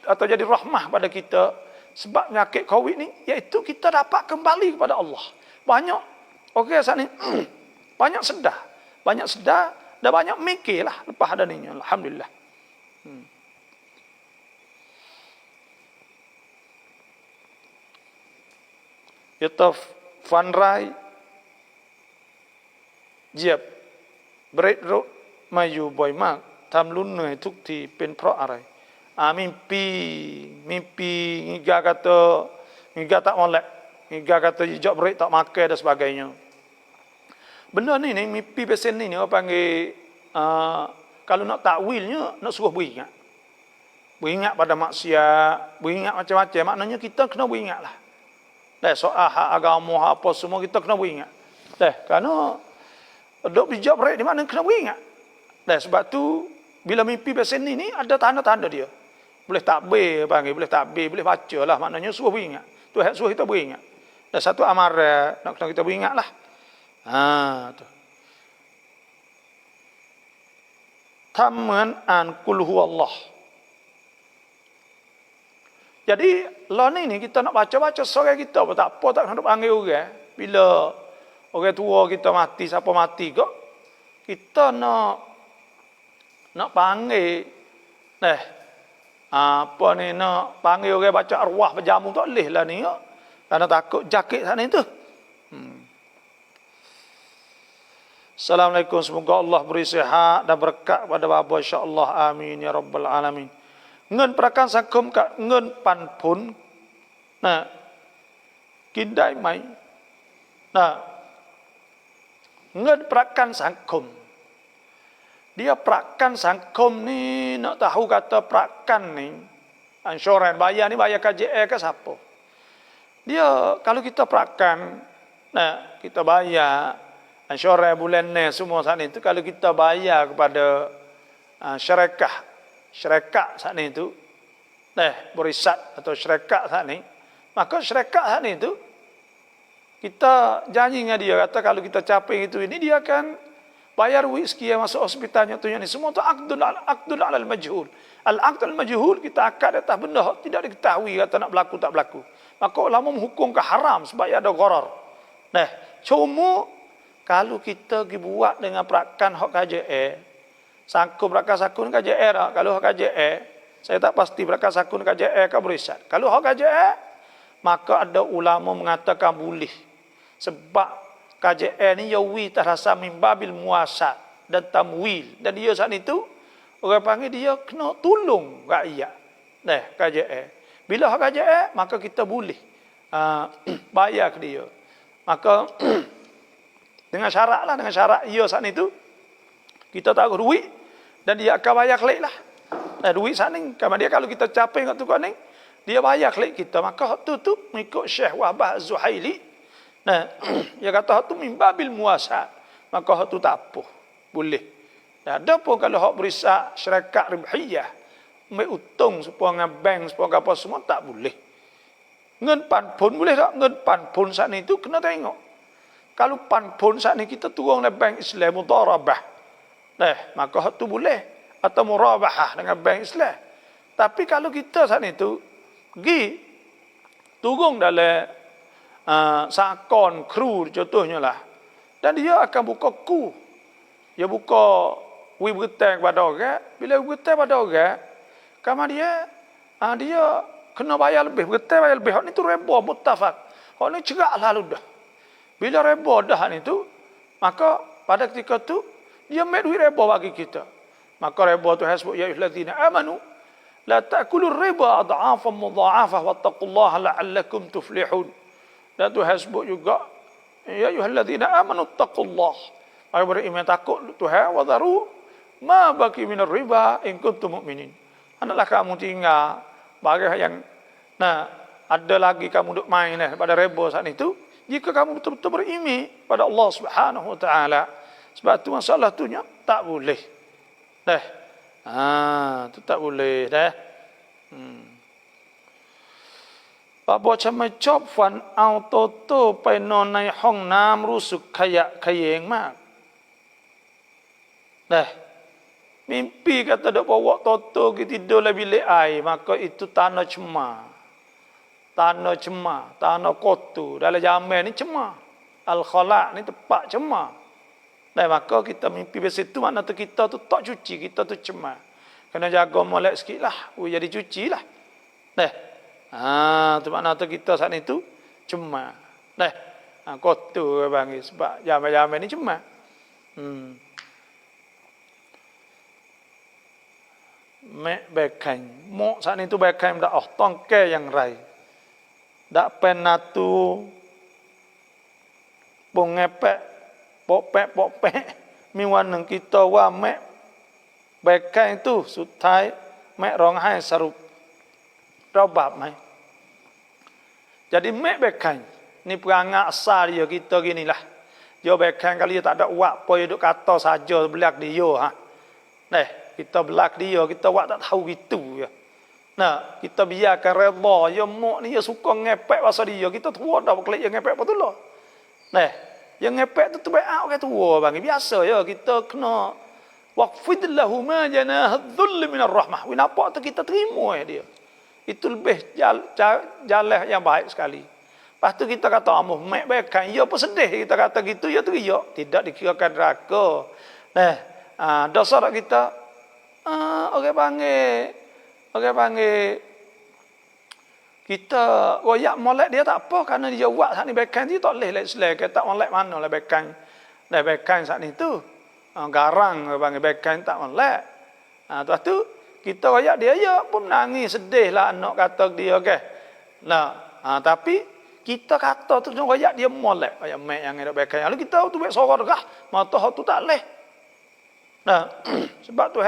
atau jadi rahmah pada kita sebab penyakit COVID ni, iaitu kita dapat kembali kepada Allah. Banyak orang saat ni banyak sedar dan banyak mikirlah lepas ada ni. Alhamdulillah. Kita Fanrai Jiap เบรดรถมาอยู่บ่อยมากทำรุ่นเหนื่อยทุกทีเป็นเพราะอะไรmimpi hingga tak molek, hingga kata hijab break tak makan dan sebagainya. Benda ni mimpi pesen ni orang panggil kalau nak takwilnya nak suruh beringat pada maksiat, beringat macam-macam. Maknanya kita kena beringatlah. Dah soal hak agama apa semua kita kena beringat. Dah kerana dok hijab break di mana kena beringat. Dah sebab tu bila mimpi pesen ni ada tanda-tanda dia. Boleh takbir panggil, boleh takbir, boleh baca lah. Maknanya suruh beringat. Tuhan suruh kita beringat. Dan satu amaran nak kena kita beringat lah. Tu. ทำเหมือนอ่านกุลฮุวัลลอฮ์ Jadi lah ni kita nak baca-baca seorang kita pun tak apa, tak nak panggil orang. Bila orang tua kita mati, siapa mati kok, kita nak panggil apa ni, nak panggil orang baca arwah berjamu tak boleh lah ni, kerana takut jakit sana itu. Assalamualaikum, semoga Allah beri sihat dan berkat pada bapa insya-Allah, amin ya rabbal alamin. เงินประกันสังคมกับเงินปันผลกินได้ไหมเงินประกันสังคม dia prakan sangkom ni nak tahu kata prakan ni insurans bayar ni bayar KJL ke siapa? Dia kalau kita prakan, kita bayar insurans bulan ni semua saat ni tu, kalau kita bayar kepada syarikat saat ni tu, berisat atau syarikat saat ni, maka syarikat saat ni tu kita janji dengan dia kata kalau kita capai itu ini dia akan bayar duit sekian masuk hospitalnya tu ni semua tu aqdul alal majhul. Al-aqdul majhul kita akad atas benda tidak diketahui kata nak berlaku tak berlaku. Maka ulama menghukum ke haram sebab ada gharar. Cuma kalau kita pergi buat dengan perakan hak KJL, sangkut perakan sakun KJL dah. Kalau hak KJL, saya tak pasti perakan sakun KJL ke berisat. Kalau hak KJL, maka ada ulama mengatakan boleh. Sebab KJL ni yawi terasa mimbabil muasat dan tamwil. Dan dia saat itu, orang panggil dia kena tolong rakyat. KJL. Bila hak KJL, maka kita boleh bayar ke dia. Maka dengan syarat lah, dengan syarat ia saat itu, kita taruh duit dan dia akan bayar klik lah. Duit saat ni, kalau kita capai kat tukar ni, dia bayar klik kita. Maka tu mengikut Syekh Wahbah Zuhaili, dia kata tu mimbabil muasat, maka tu tak apa, boleh. Ada pun kalau hak berisak syarikat ribhiyah, ambil untung supaya dengan bank supaya apa semua tak boleh. Ngen pan pun boleh tak? Ngen pan pun saat ni tu kena tengok. Kalau pan pun saat ni kita turun dengan bank Islam mudarabah, maka hak tu boleh, atau murabahah dengan bank Islam. Tapi kalau kita saat ni tu pergi turun dalam sakon, kru contohnya lah. Dan dia akan buka ku. Dia buka wi bergetang pada orang. Bila bergetang pada orang, kama dia kena bayar lebih, bergetang bayar lebih. Hak ni tu reba muttafaq. Hak ni cerak lalu dah. Bila reba dah ni tu, maka pada ketika tu dia ambil duit reba bagi kita. Maka reba tu hasbuk ya ayyuhallazina amanu la ta'kulur riba adhafan mudha'afah wattaqullaha la'allakum tuflihun. Dan tu hasbuk juga ya ayyuhallazina amanu taqullah. Ai beriman takut Tuhan wa dharu ma baqi minar riba in kuntum mu'minin. Hendaklah kamu tinggal bagi yang ada lagi kamu duk main pada riba saat itu jika kamu betul-betul beriman pada Allah Subhanahu wa taala. Sebab tu masalah tu tak boleh. Tu tak boleh dah. Apa macam chop fan auto to ไปนอนในห้องน้ำรู้สึกขยะแขยงมาก Mimpi kata dok bawa toto kita tidur dalam bilik air, maka itu tanah cemar. Tanah cemar, tanah kotor. Dalam jaman ni cemar. Al-khala' ni tempat cemar. Dan maka kita mimpi biasa tu makna tu kita tu tak cuci, kita tu cemar. Kena jaga molek sikit lah. Jadi cuci lah. Tu makna tu kita saat itu cemar. Kotor bang. Sebab jaman-jaman ni cemar. Mek bekan. Mok saat itu bekan dah tongke yang rai. Dak penatu pengepek pokpek miวันหนึ่ง kita wa mek bekan itu สุดท้ายแม่ร้องไห้สรุปเราบาปไหม Jadi mek bekan ni perangai asal dia kita ginilah. Dia bekan kali dia tak ada uak poi duk kata saja belak dia kita belak dia, kita buat tak tahu gitu ya. Kita biarkan redha, ya mak ni dia suka ngepek pasal dia, kita tua dah berkelik dia ngepek apa tu lah. Yang ngepek tu baik orang tua bang, biasa ya kita kena waqfid lahu ma janahadh-dhull min ar-rahmah. Nampak tu kita terima dia. Itu lebih jalan yang baik sekali. Lepas tu kita kata amuh mek bekan, ya apa sedih kita kata gitu, ya teriak, tidak dikirakan neraka. Dosa kita orang panggil kita royak molek dia tak apa kerana dia buat saat ni bekan dia tak boleh selek tak molek mana lah bekan saat ni tu garang orang panggil bekan tak molek. Lepas tu kita royak dia ya pun nangis sedih lah anak kata dia tapi kita kata tu royak dia molek royak mek yang ada bekan lalu kita tu baik sorot dah mata tu tak boleh. Sebab tu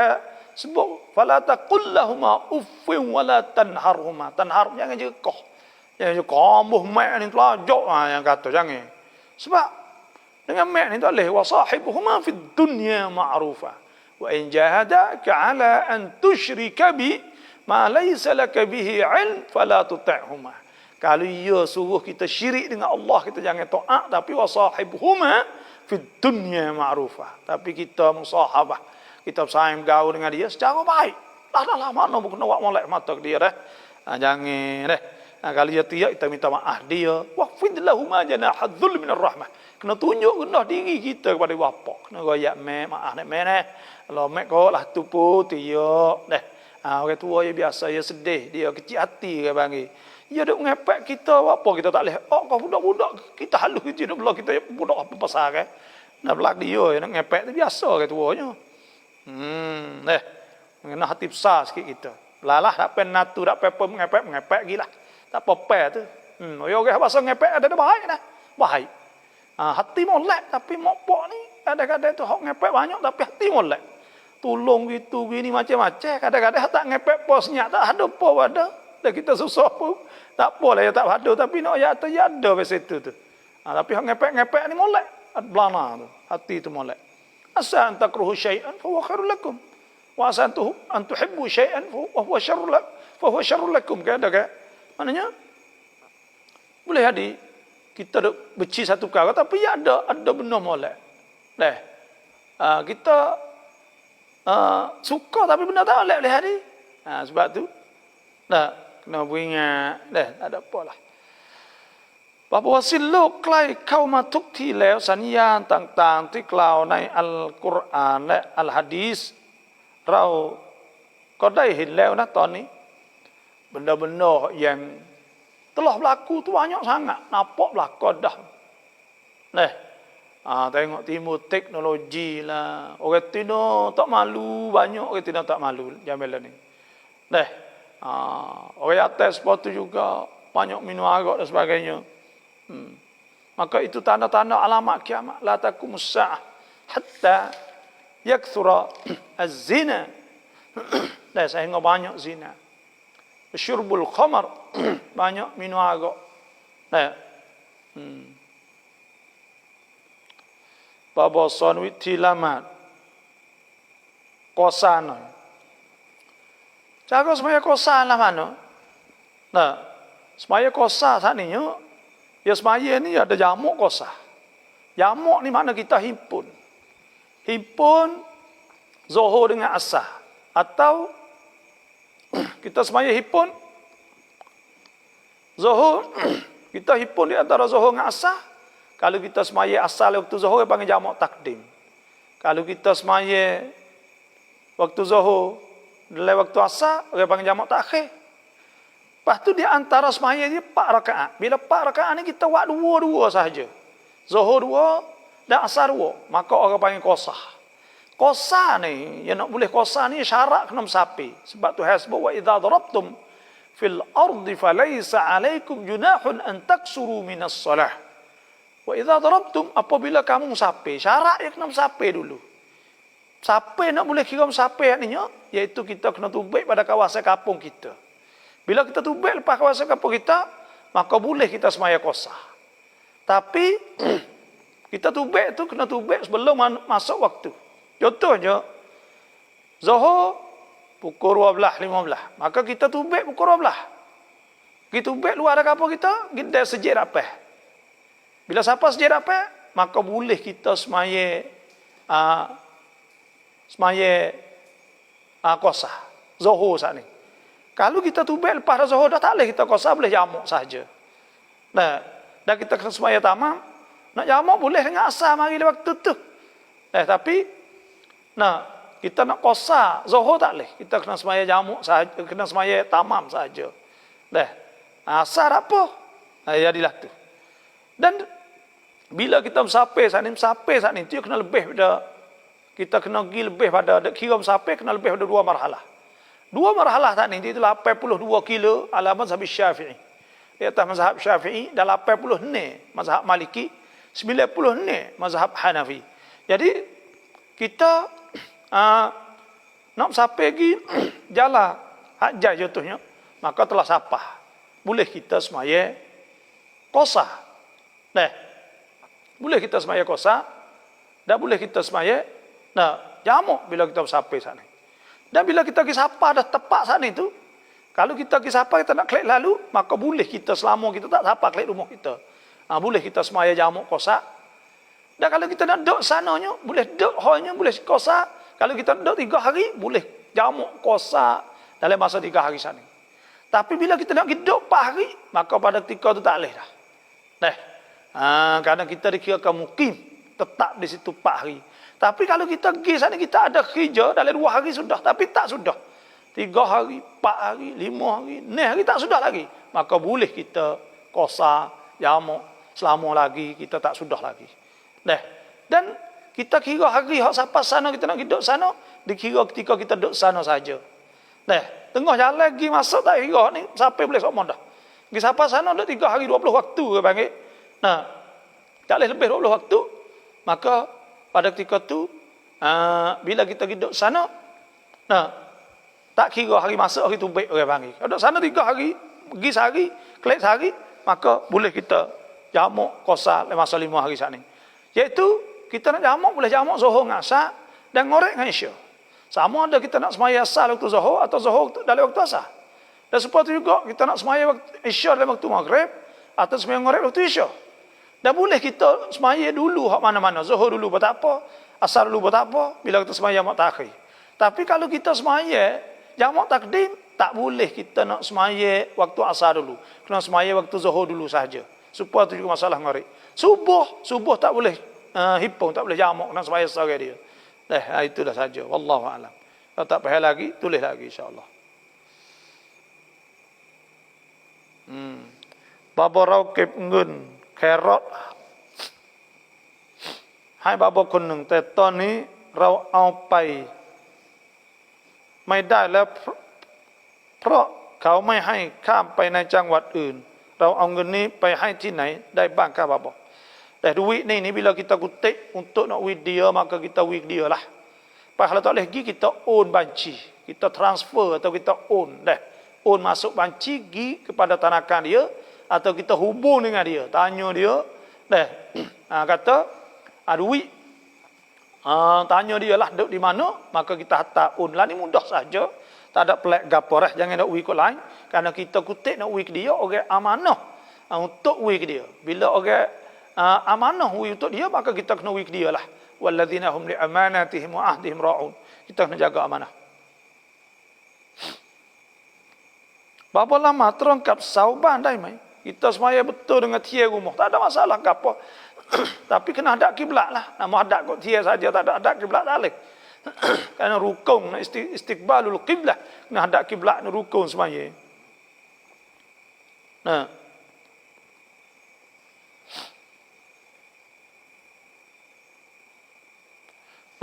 sebut fala taqul lahumā uffin wa la tanharhumā. Tanhar jangan jekoh. Jangan jekoh ambuh mek ni telajak yang kata jangan. Sebab dengan mek ni tak boleh wa sahibuhuma fid dunya ma'rufa. Wa in jahadaka 'ala an tusyrika bi ma laysa laka bihi 'ilm fala tuti'huma. Kalau ia suruh kita syirik dengan Allah kita jangan taat tapi wa sahibuhuma fid dunya ma'rufa. Tapi kita musahabah. Kita sayang gaul dengan dia secara baik. Lah mana pun kena buat molek mata dia dah. Jangan dah. Kalau dia tiap kita minta maaf dia. Waqfid lahu ma janahadh-dhull min ar-rahmah. Kena tunjuk rendah diri kita kepada bapa. Kena royak mek maaf nek mek Kalau mek kau lah tu pun tiap dah. Orang tua dia biasa dia sedih, dia kecil hati dia panggil. Dia duk ngepek kita apa kita tak boleh. Kau budak-budak kita halus je duk belah kita budak apa pasal kan. Nak belak dia nak ngepek tu biasa orang tuanya. Kena hati besar sikit kita. Lalah tak pen natu tak pepe mengepek gilah. Tak apa tu. Orang bahasa ngepek ada baik dah. Baik. Hati molek tapi mokpok ni kadang-kadang tu hok ngepek banyak tapi hati molek. Tolong gitu gini macam-macam. Kadang-kadang tak ngepek posnya tak ada apa pada. Dah kita susah pun. Tak apalah ya tak ada tapi nak ya ada pada situ tu. Tapi hok ngepek ni molek. Belana tu. Hati tu molek. Asa an takruhu syai'an fa huwa khairul lakum wa asa an tuhibbu syai'an fa huwa syarrul lakum kan maknanya boleh jadi kita duk benci satu perkara tapi ada benda molek kita suka tapi benda tak molek boleh jadi sebab tu kena beringat tak ada apalah. บอกว่าสิ้นโลกใกล้เข้ามาทุกที่แล้วสัญญาณต่างๆที่กล่าวในอัลกุรอานและอัลฮะดีษเราก็ได้เห็นแล้วนะตอนนี้benda-benda yang telah berlaku tu banyak sangat nampak berlaku dah. Tengok timur teknologi lah. Orang Tino tak malu, banyak orang Tino tak malu jamilah ni. Orang atas sepatu juga banyak minum arak dan sebagainya. Maka itu tanda-tanda alamat kiamat. La taqumus sa'ah hatta yakthura az-zina. Sehingga banyak zina. Syurbul khamar, banyak minum arak. Baba sonwit tilamat kosan. Jaga semaya kosan lah mana? Semaya kosan saat ni ya semaya ni ada jamuk kosan. Jamuk ni mana kita himpun. Himpun Zuhur dengan Asar. Atau kita semaya himpun Zuhur, kita himpun di antara Zuhur dengan Asar. Kalau kita semaya Asar waktu Zuhur, dia panggil jamak takdim. Kalau kita semaya waktu Zuhur dalam waktu Asar, dia panggil jamak takhir. Lepas tu di antara semaya dia 4 rakaat. Bila 4 rakaat ni kita buat 2-2 sahaja. Zuhur 2 dan Asar 2. Maka orang panggil qasah. Qasah ni, yang nak boleh qasah ni syarat kena mensapi. Sebab tu hasbu wa idza darabtum fil ardi falaysa alaikum junahun an taksuru minas salah. Wa idza darabtum, apabila kamu mensapi, syarat yang kena mensapi dulu. Siapa nak boleh kira mensapi ni, iaitu kita kena tubik pada kawasan kampung kita. Bila kita tubik lepas kawasan kampung kita, maka boleh kita semaya qasah. Tapi kita tubik tu kena tubik sebelum masuk waktu. Contohnya, Zuhur pukul 12.15. Maka kita tubik pukul 12. Kita tubik luar ada kapal kita sejid rapih. Bila siapa sejid rapih, maka boleh kita semaya qasah. Zuhur saat ni. Kalau kita tubik lepas Zuhur dah tak boleh kita qasah, boleh jamuk saja. Dan kita kena semaya tamam. Nak jamuk boleh dengan Asar mari di waktu tu. Tapi kita nak qasah Zuhur tak boleh. Kita kena semaya jamuk saja, kena semaya tamam saja. Asar apa? Jadilah tu. Dan bila kita mensapai saat ni tu kena lebih pada, kita kena pergi lebih pada, kira mensapai kena lebih pada 2 marhalah. 2 marhalah saat ni itu 82 kilo ala mazhab Syafi'i. Di atas mazhab Syafi'i dan 80 ni mazhab Maliki, 90 ni mazhab Hanafi. Jadi kita nak sampai pergi jalan hajat contohnya, maka telah sapah. Boleh kita semaya qasah. Boleh kita semaya qasah dan boleh kita semaya jamuk bila kita sampai sana. Dan bila kita pergi sapa dah tepat sana itu, kalau kita pergi sapa kita nak klik lalu, maka boleh kita selama kita tak sapa klik rumah kita. Boleh kita semaya jamuk qasah. Dan kalau kita nak duduk sananya, boleh duduk hanya boleh qasah. Kalau kita duduk 3 hari, boleh jamuk qasah dalam masa 3 hari sana. Tapi bila kita nak duduk 4 hari, maka pada ketika itu tak boleh dah. Kadang kita dikirakan mukim, tetap di situ 4 hari. Tapi kalau kita pergi sana, kita ada kerja dalam 2 hari sudah, tapi tak sudah. 3 hari, 4 hari, 5 hari, 6 hari tak sudah lagi. Maka boleh kita qasah, jamuk selama lagi, kita tak sudah lagi. Dan kita kira hari hak sampai sana, kita nak duduk sana, dikira ketika kita duduk sana saja. Tengah jalan lagi masuk tak kira ni, sampai boleh sok dah. Pergi sampai sana duduk 3 hari 20 waktu ke panggil. Tak boleh lebih 20 waktu. Maka pada ketika tu, bila kita duduk sana, tak kira hari masuk, hari tu baik orang panggil. Kalau duduk sana 3 hari, pergi sehari, kelik sehari, maka boleh kita jamuk qasah masa 5 hari saat ni. Iaitu kita nak jamuk, boleh jamuk Zuhur dengan Asar dan ngorek dengan Isya. Sama ada kita nak semaya Asar waktu Zuhur atau Zuhur dalam waktu Asar. Dan seperti juga kita nak semaya waktu Isya dalam waktu Maghrib atau semaya ngorek waktu Isya. Dan boleh kita semaya dulu hak mana-mana. Zuhur dulu buat apa, Asar dulu buat apa, bila kita semaya jamak takhir. Tapi kalau kita semaya jamak takdim, tak boleh kita nak semaya waktu Asar dulu. Kena semaya waktu Zuhur dulu saja. Supaya tu juga masalah ngari. Subuh tak boleh hipung, tak boleh jamak nak sembahyang seorang dia. Itulah saja. Wallahu a'lam. Kalau tak faham lagi, tulis lagi insya-Allah. Baba Raukib ngun Khairot ให้บาบคนหนึ่งแต่ตอนนี้เราเอาไปไม่ได้แล้วเพราะเขาไม่ให้ข้ามไปในจังหวัดอื่นเราเอาเงินนี้ไปให้ที่ไหนได้บ้างครับบาบ duit ni bila kita kutip untuk nak video maka kita video lah. Kalau tak boleh pergi kita own banci, kita transfer atau kita own own masuk banci pergi kepada tanakan dia atau kita hubung dengan dia, tanya dia kata duit tanya dia lah duduk di mana, maka kita hantar own lah. Ni mudah saja, tak ada pelik gapo jangan nak wik lain, kerana kita kutip nak wik dia orang amanah untuk wik dia. Bila orang amanah wik untuk dia, maka kita kena wik dia lah. Walladzina hum li amanatihim wa ahdihim ra'un. Kita kena jaga amanah. Berapa lama terangkap sauban dah mai? Kita semaya betul dengan tiar rumah, tak ada masalah ke apa. Tapi kena hadap kiblat lah. Nama hadap kot tiar saja, tak ada hadap kiblat tak boleh. Kerana rukun istiqbalul qiblah, kena hadap kiblat ni rukun semaya.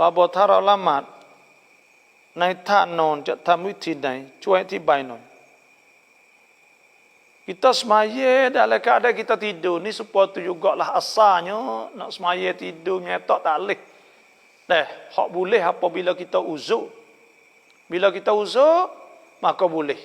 Bapa ถ้าเราละหมาดในท่านอนจะทำวิธีไหนช่วยอธิบายหน่อย Kita semaya dalam keadaan kita tidur ni supaya tu jugalah asalnya nak semaya tidur nyetok tak boleh. Hak boleh apabila kita uzur. Bila kita uzur maka boleh.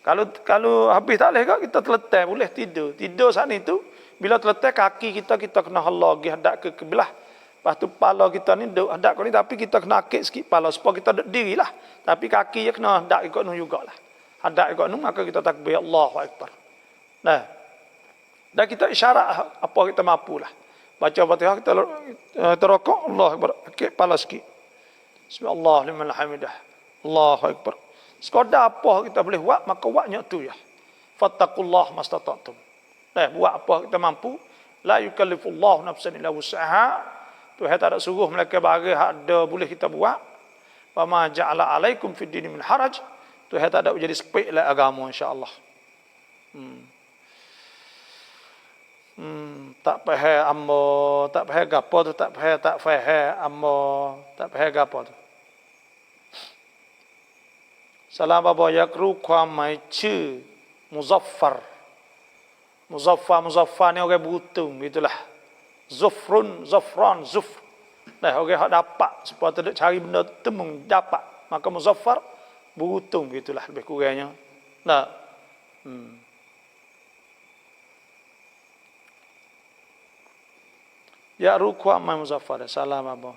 Kalau habis tak boleh kak kita terletak boleh tidur. Tidur saat itu bila terletak kaki kita kena halau pergi hadap ke kiblah. Lepas tu kepala kita ni duduk hadap ni tapi kita kena akik sikit kepala supaya kita duduk diri lah. Tapi kaki je kena hadap ikut nu jugalah. Hadap ikut nu maka kita takbir Allahu Akbar. Dan kita isyarat apa kita mampu lah. Baca Fatihah kita terokok Allahu Akbar. Akik kepala sikit. Bismillah liman hamidah. Allahu Akbar. Sekadar apa kita boleh buat maka buatnya tu ya. Fattaqullah mastata'tum. Buat apa kita mampu. La yukallifullahu nafsan illa wus'aha. Tuhan tak ada suruh mereka bagi ada boleh kita buat. Wa ma ja'ala alaikum fid dini min haraj. Tuhan tak ada jadi sepik lah agama insya-Allah. Tak faham ammo, tak faham gapo tu, tak faham ammo, tak faham gapo tu. สลามบาบอยากรู้ความหมายชื่อมุซัฟฟัรni orang beruntung gitulah. Zufrun, Zafran, Zufr. Orang hak dapat supaya tidak cari benda temung dapat. Maka muzaffar beruntung gitulah lebih kurangnya. Ya ruku amai muzaffar. Salam apa?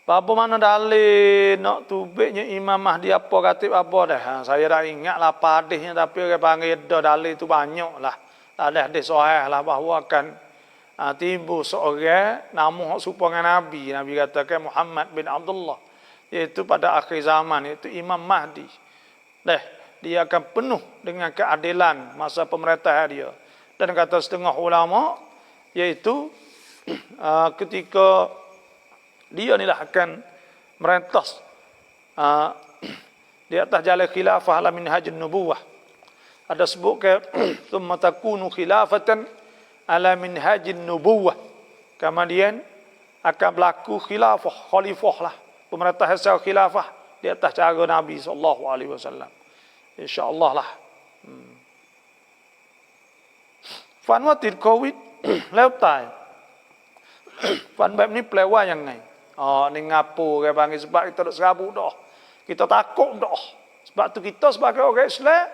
Apa mana dalil nak tubiknya Imam Mahdi apa kata apa dah. Saya dah ingatlah padihnya tapi orang panggil dah dalil tu banyak lah. Ada hadis sahih lah bahawa akan timbul seorang nama supaya Nabi katakan Muhammad bin Abdullah, iaitu pada akhir zaman, iaitu Imam Mahdi. Dia akan penuh dengan keadilan masa pemerintah dia. Dan kata setengah ulama, iaitu ketika dia ni lah akan merentas di atas jalan khilafah ala minhajun nubuwah. Ada sebut ke thumma takunu khilafatan ala minhajin nubuwah. Kemudian akan berlaku khalifah lah, pemerintah secara khilafah di atas cara Nabi sallallahu alaihi wasallam. Insya-Allah lah. Fanว่าติดโควิด แล้วตาย Fan แบบนี้แปลว่ายังไง ni ngapo ke panggil sebab kita tak serabut dah. Kita takut dah. Sebab tu kita sebagai orang Islam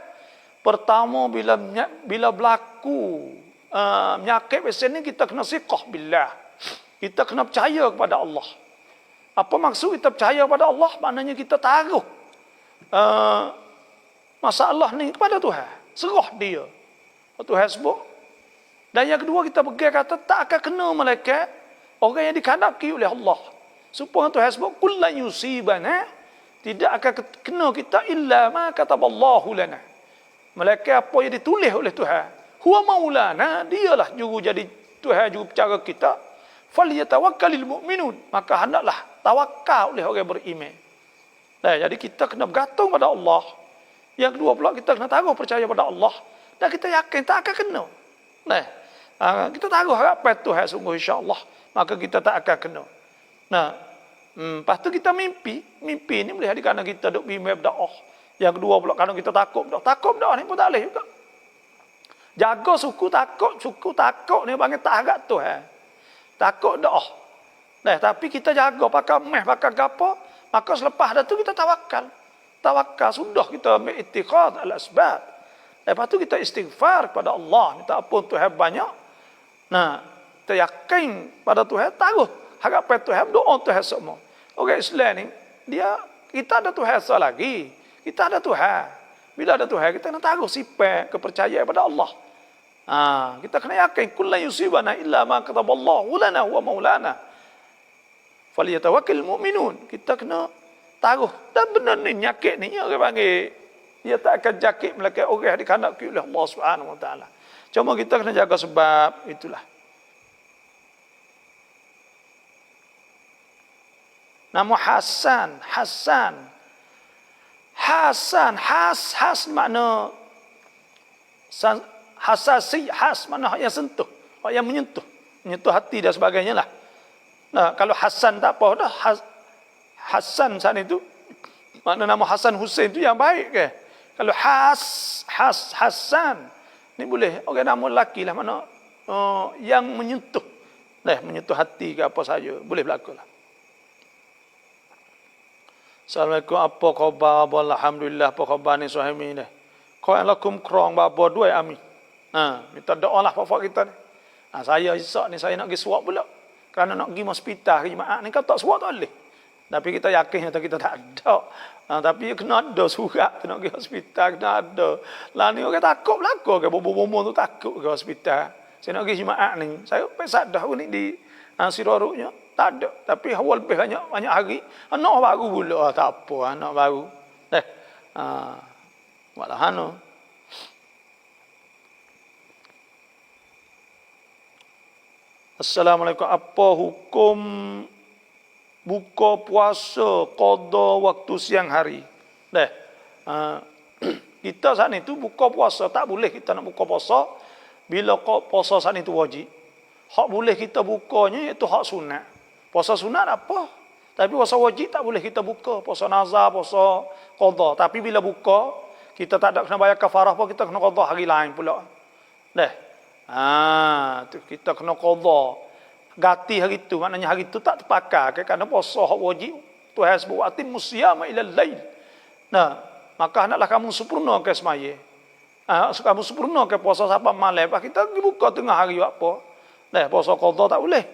pertama bila berlaku penyakit macam ni kita kena siqah billah. Kita kena percaya kepada Allah. Apa maksud kita percaya kepada Allah? Maknanya kita taruh masalah ni kepada Tuhan. Serah dia. Tuhan sebut. Dan yang kedua kita pegang kata tak akan kena malaikat orang yang dikandaki oleh Allah. Supaya Tuhan sebut kullan yusibana, tidak akan kena kita illa ma kataballahu lana. Malaikat apa yang ditulis oleh Tuhan, huwa maulana, dialah juru jadi Tuhan, juru percara kita. Falyatawakkalul mu'minun, maka hendaklah tawakal oleh orang beriman. Jadi kita kena bergantung pada Allah. Yang kedua pula kita kena taruh percaya pada Allah. Dan kita yakin tak akan kena. Kita taruh harapan Tuhan sungguh insya-Allah, maka kita tak akan kena. Lepas tu kita mimpi ni boleh jadi kerana kita duk mimpi berdoa. Yang kedua pula kerana kita takut berdoa ni pun tak boleh juga. Jaga suku takut ni panggil tak harap Tuhan. Takut doa. Tapi kita jaga pakai gapo, maka selepas dah tu kita tawakal. Tawakal sudah kita ambil ittikhad al-asbab. Lepas tu kita istighfar kepada Allah, minta ampun Tuhan banyak. Kita yakin pada Tuhan, taruh harapan Tuhan, doa Tuhan semua. Orang Islam ni, kita ada Tuhan lagi. Kita ada Tuhan. Bila ada Tuhan, kita nak taruh sifat kepercayaan pada Allah. Kita kena yakin kullu yusibana illa ma kataballahu lana wa maulana. Falyatawakkal mu'minun. Kita kena taruh. Dan benar ni nyakit ni orang panggil, dia tak akan jakit melainkan orang dikehendaki oleh Allah Subhanahu wa taala. Cuma kita kena jaga sebab itulah. Nama Hasan makna hasasi, makna yang sentuh, yang menyentuh hati dan sebagainya lah. Kalau Hasan tak apa dah. Hasan sana itu makna nama Hasan Hussein itu yang baik ke? Kalau Hasan ni boleh orang nama lelaki lah, mana yang menyentuh. Menyentuh hati ke apa saja boleh berlaku lah. Assalamualaikum, apa khabar? Alhamdulillah, apa khabar ni suami ni? Kau yang lakum krong babo dua amin. Minta doa lah pokok kita ni. Saya esok ni saya nak pergi suap pula. Kerana nak pergi hospital ke jemaah ni, kalau tak suap tak boleh. Tapi kita yakin atau kita tak ada. Tapi kena ada surat tu nak pergi hospital, kena ada. Lah ni orang takut berlaku ke bobo-bobo tu takut ke hospital. Saya nak pergi jemaah ni. Saya pesak dah ni di Siraruknya. Tak ada. Tapi awal lebih banyak hari. Anak baru pula. Tak apa anak baru. Malah anu. Assalamualaikum. Apa hukum buka puasa qada waktu siang hari? Kita saat itu buka puasa tak boleh kita nak buka puasa bila puasa saat itu wajib. Hak boleh kita bukanya iaitu hak sunat. Puasa sunat apa? Tapi puasa wajib tak boleh kita buka. Puasa nazar, puasa qada. Tapi bila buka, kita tak ada kena bayar kafarah pun, kita kena qada hari lain pula. Tu kita kena qada. Ganti hari tu, maknanya hari tu tak terpakai kerana puasa hak wajib. Tuhan sebut atimmus siyama ilal lail. Maka hendaklah kamu sempurnakan semaya. Kamu sempurnakan puasa sampai malam. Kita pergi buka tengah hari apa? Puasa qada tak boleh.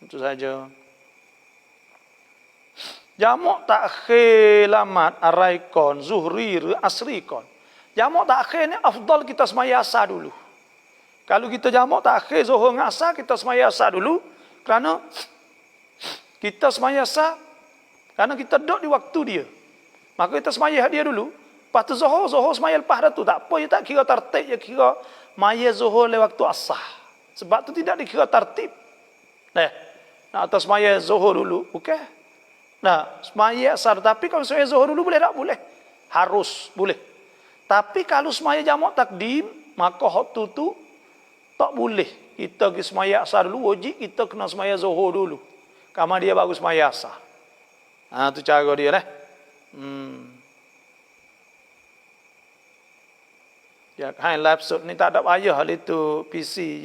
Itu saja. Jamak takhir lamat araikon, zuhri, asrikon. Jamak takhir ni afdal kita semaya asar dulu. Kalau kita jamak takhir zuhur dengan asar, kita semaya asar dulu. Kerana kita semaya asar, kerana kita duduk di waktu dia. Maka kita semaya dia dulu. Lepas tu zuhur semaya lepas dah tu. Tak apa, dia tak kira tertib, dia kira maya zuhur le waktu asar. Sebab tu tidak dikira tertib. Nak atas semaya zuhur dulu, okey? Semaya asar. Tapi kalau semaya zuhur dulu boleh tak? Boleh. Harus, boleh. Tapi kalau semaya jamak takdim, maka hak tu tak boleh. Kita pergi semaya asar dulu, wajib kita kena semaya zuhur dulu. Kamar dia baru semaya asar. Tu cara dia lah. Ya, laptop ni tak ada payah hal itu PC,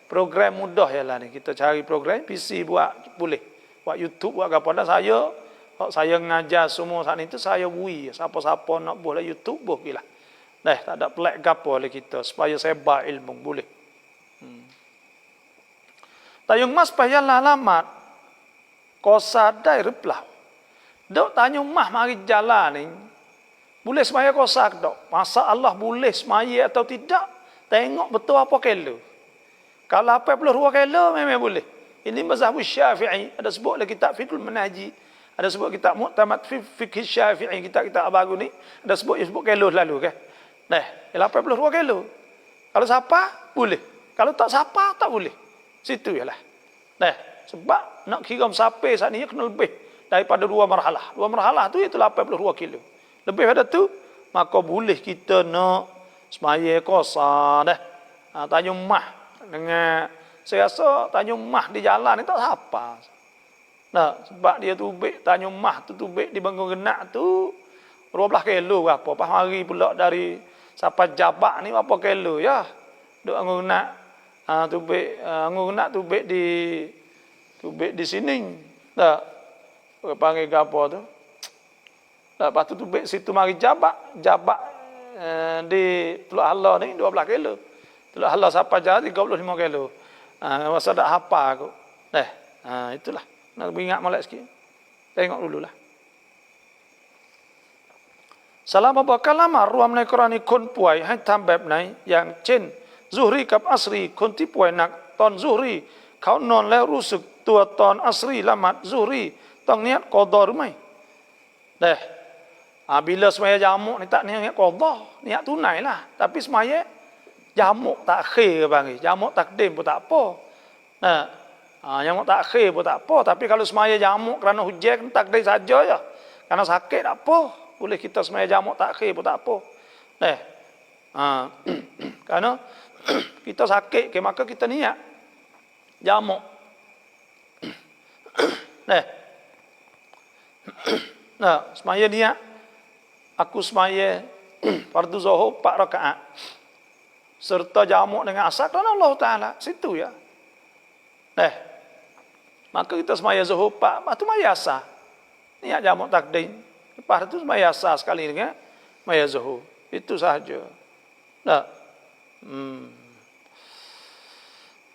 program mudah lah ni. Kita cari program PC buat boleh. Buat YouTube buat apa dah saya ngajar semua saat itu saya bui. Siapa-siapa nak boleh YouTube boleh lah. Tak ada pelak gapo oleh kita supaya saya ba ilmu boleh. Tayung mas payah alamat. Kau sadai replah. Dok tanya mah mari jalan ni. Boleh semaya kosak dok. Masa Allah boleh semaya atau tidak? Tengok betul apa kelo. Kalau 82 kilo memang boleh. Ini mazhab Syafi'i. Ada sebut dalam kitab Fiqhul Manhaji. Ada sebut kitab Mu'tamad Fiqh Syafi'i. Kitab baru ni. Ada sebut kilo lalu kan. Nah, 82 kilo. Kalau sapa boleh. Kalau tak sapa tak boleh. Situ ialah. Nah, sebab nak kira sampai saat ni kena lebih daripada 2 marhalah. 2 marhalah tu itu 82 kilo. Lebih pada tu maka boleh kita nak semaya kosa dah. Tanjung Mah dengan saya rasa Tanjung Mah di jalan ni tak sapa. Nah, sebab dia tubik Tanjung Mah tu tubik di Bangku Genak tu 12 kilo berapa. Pas hari pula dari sampai Jabak ni berapa kilo ya. Duk Bangku Genak. Tubik Bangku Genak tubik di sini. Tak. Panggil apa tu? Lepas tu tubik situ mari Jabak di Teluk Hala ni 12 kilo. Teluk Hala sampai jari 35 kilo. Masa dak hafal aku. Itulah. Nak ingat molek sikit. Tengok dululah. Selama bakal lama ruam nai Qurani kon puai hai tham bep nai yang chen Zuhriกับอัสรีคนที่ป่วยหนักตอนซุฮรีเขานอนแล้วรู้สึกตัวตอนอัสรีละหมาดซุฮรีต้องniat qadaหรือไม่bila semaya jamuk ni tak niat qada, niat tunai lah. Tapi semaya jamuk takhir panggil, jamuk takdim pun tak apa. Jamuk takhir pun tak apa, tapi kalau semaya jamuk kerana hujan takdim saja ya. Karena sakit tak apa, boleh kita semaya jamuk takhir pun tak apa. Karena kita sakit, maka kita niat jamuk. Semaya niat aku semaya fardu zuhur 4 rakaat serta jamuk dengan asar kerana Allah Taala situ ya. Maka kita semaya zuhur 4, lepas tu semaya asar. Niat jamuk takdim. Lepas tu semaya asar sekali dengan semaya zuhur. Itu sahaja.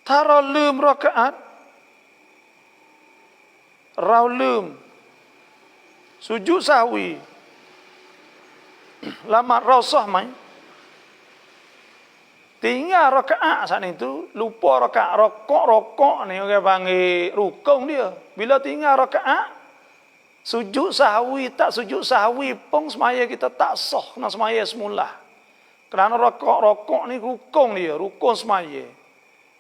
Tara lum rakaat raulum sujud sahwi lama rausah mai tinggal rakaat saat itu lupa rakaat rokok ni orang panggil rukun dia bila tinggal rakaat sujud sahwi tak sujud sahwi pun semaya kita tak sah kena semaya semula kerana rokok ni rukun dia rukun semaya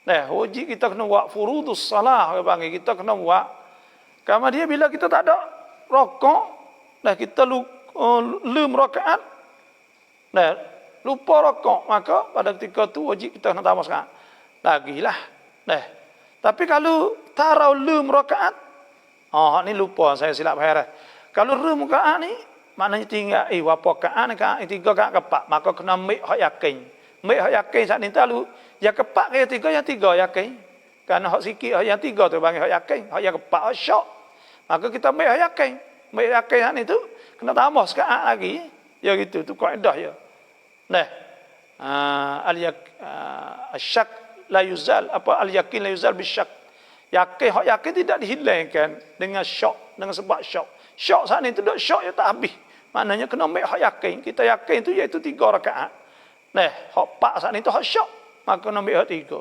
wajib kita kena buat furudus salah orang panggil kita kena buat kerana dia bila kita tak ada rokok kita lum rakaat lupa rokok maka pada ketika tu wajib kita kena tambah sekarang lagilah tapi kalau tarau lum rakaat ni lupa saya silap heran kalau lum rakaat ni maknanya tinggal berapa rakaat 3 rakaat kepak maka kena ambil hak yakin saat ni lalu yang kepak ke yang 3 yakin kerana hak sikit hak yang 3 tu panggil hak yakin hak yang kepak hak syak maka kita ambil hak yakin saat ni tu kena tambah sekarang lagi ya gitu tu kaedah ya al-syak la yuzal al-yakin la yuzal bisyak hak yakin tidak dihilangkan dengan syak dengan sebab syak saat ni tu dak syak ya tak habis maknanya kena ambil hak yakin kita yakin tu iaitu 3 rakaat hak 4 saat ni tu hak syak maka kena ambil hak 3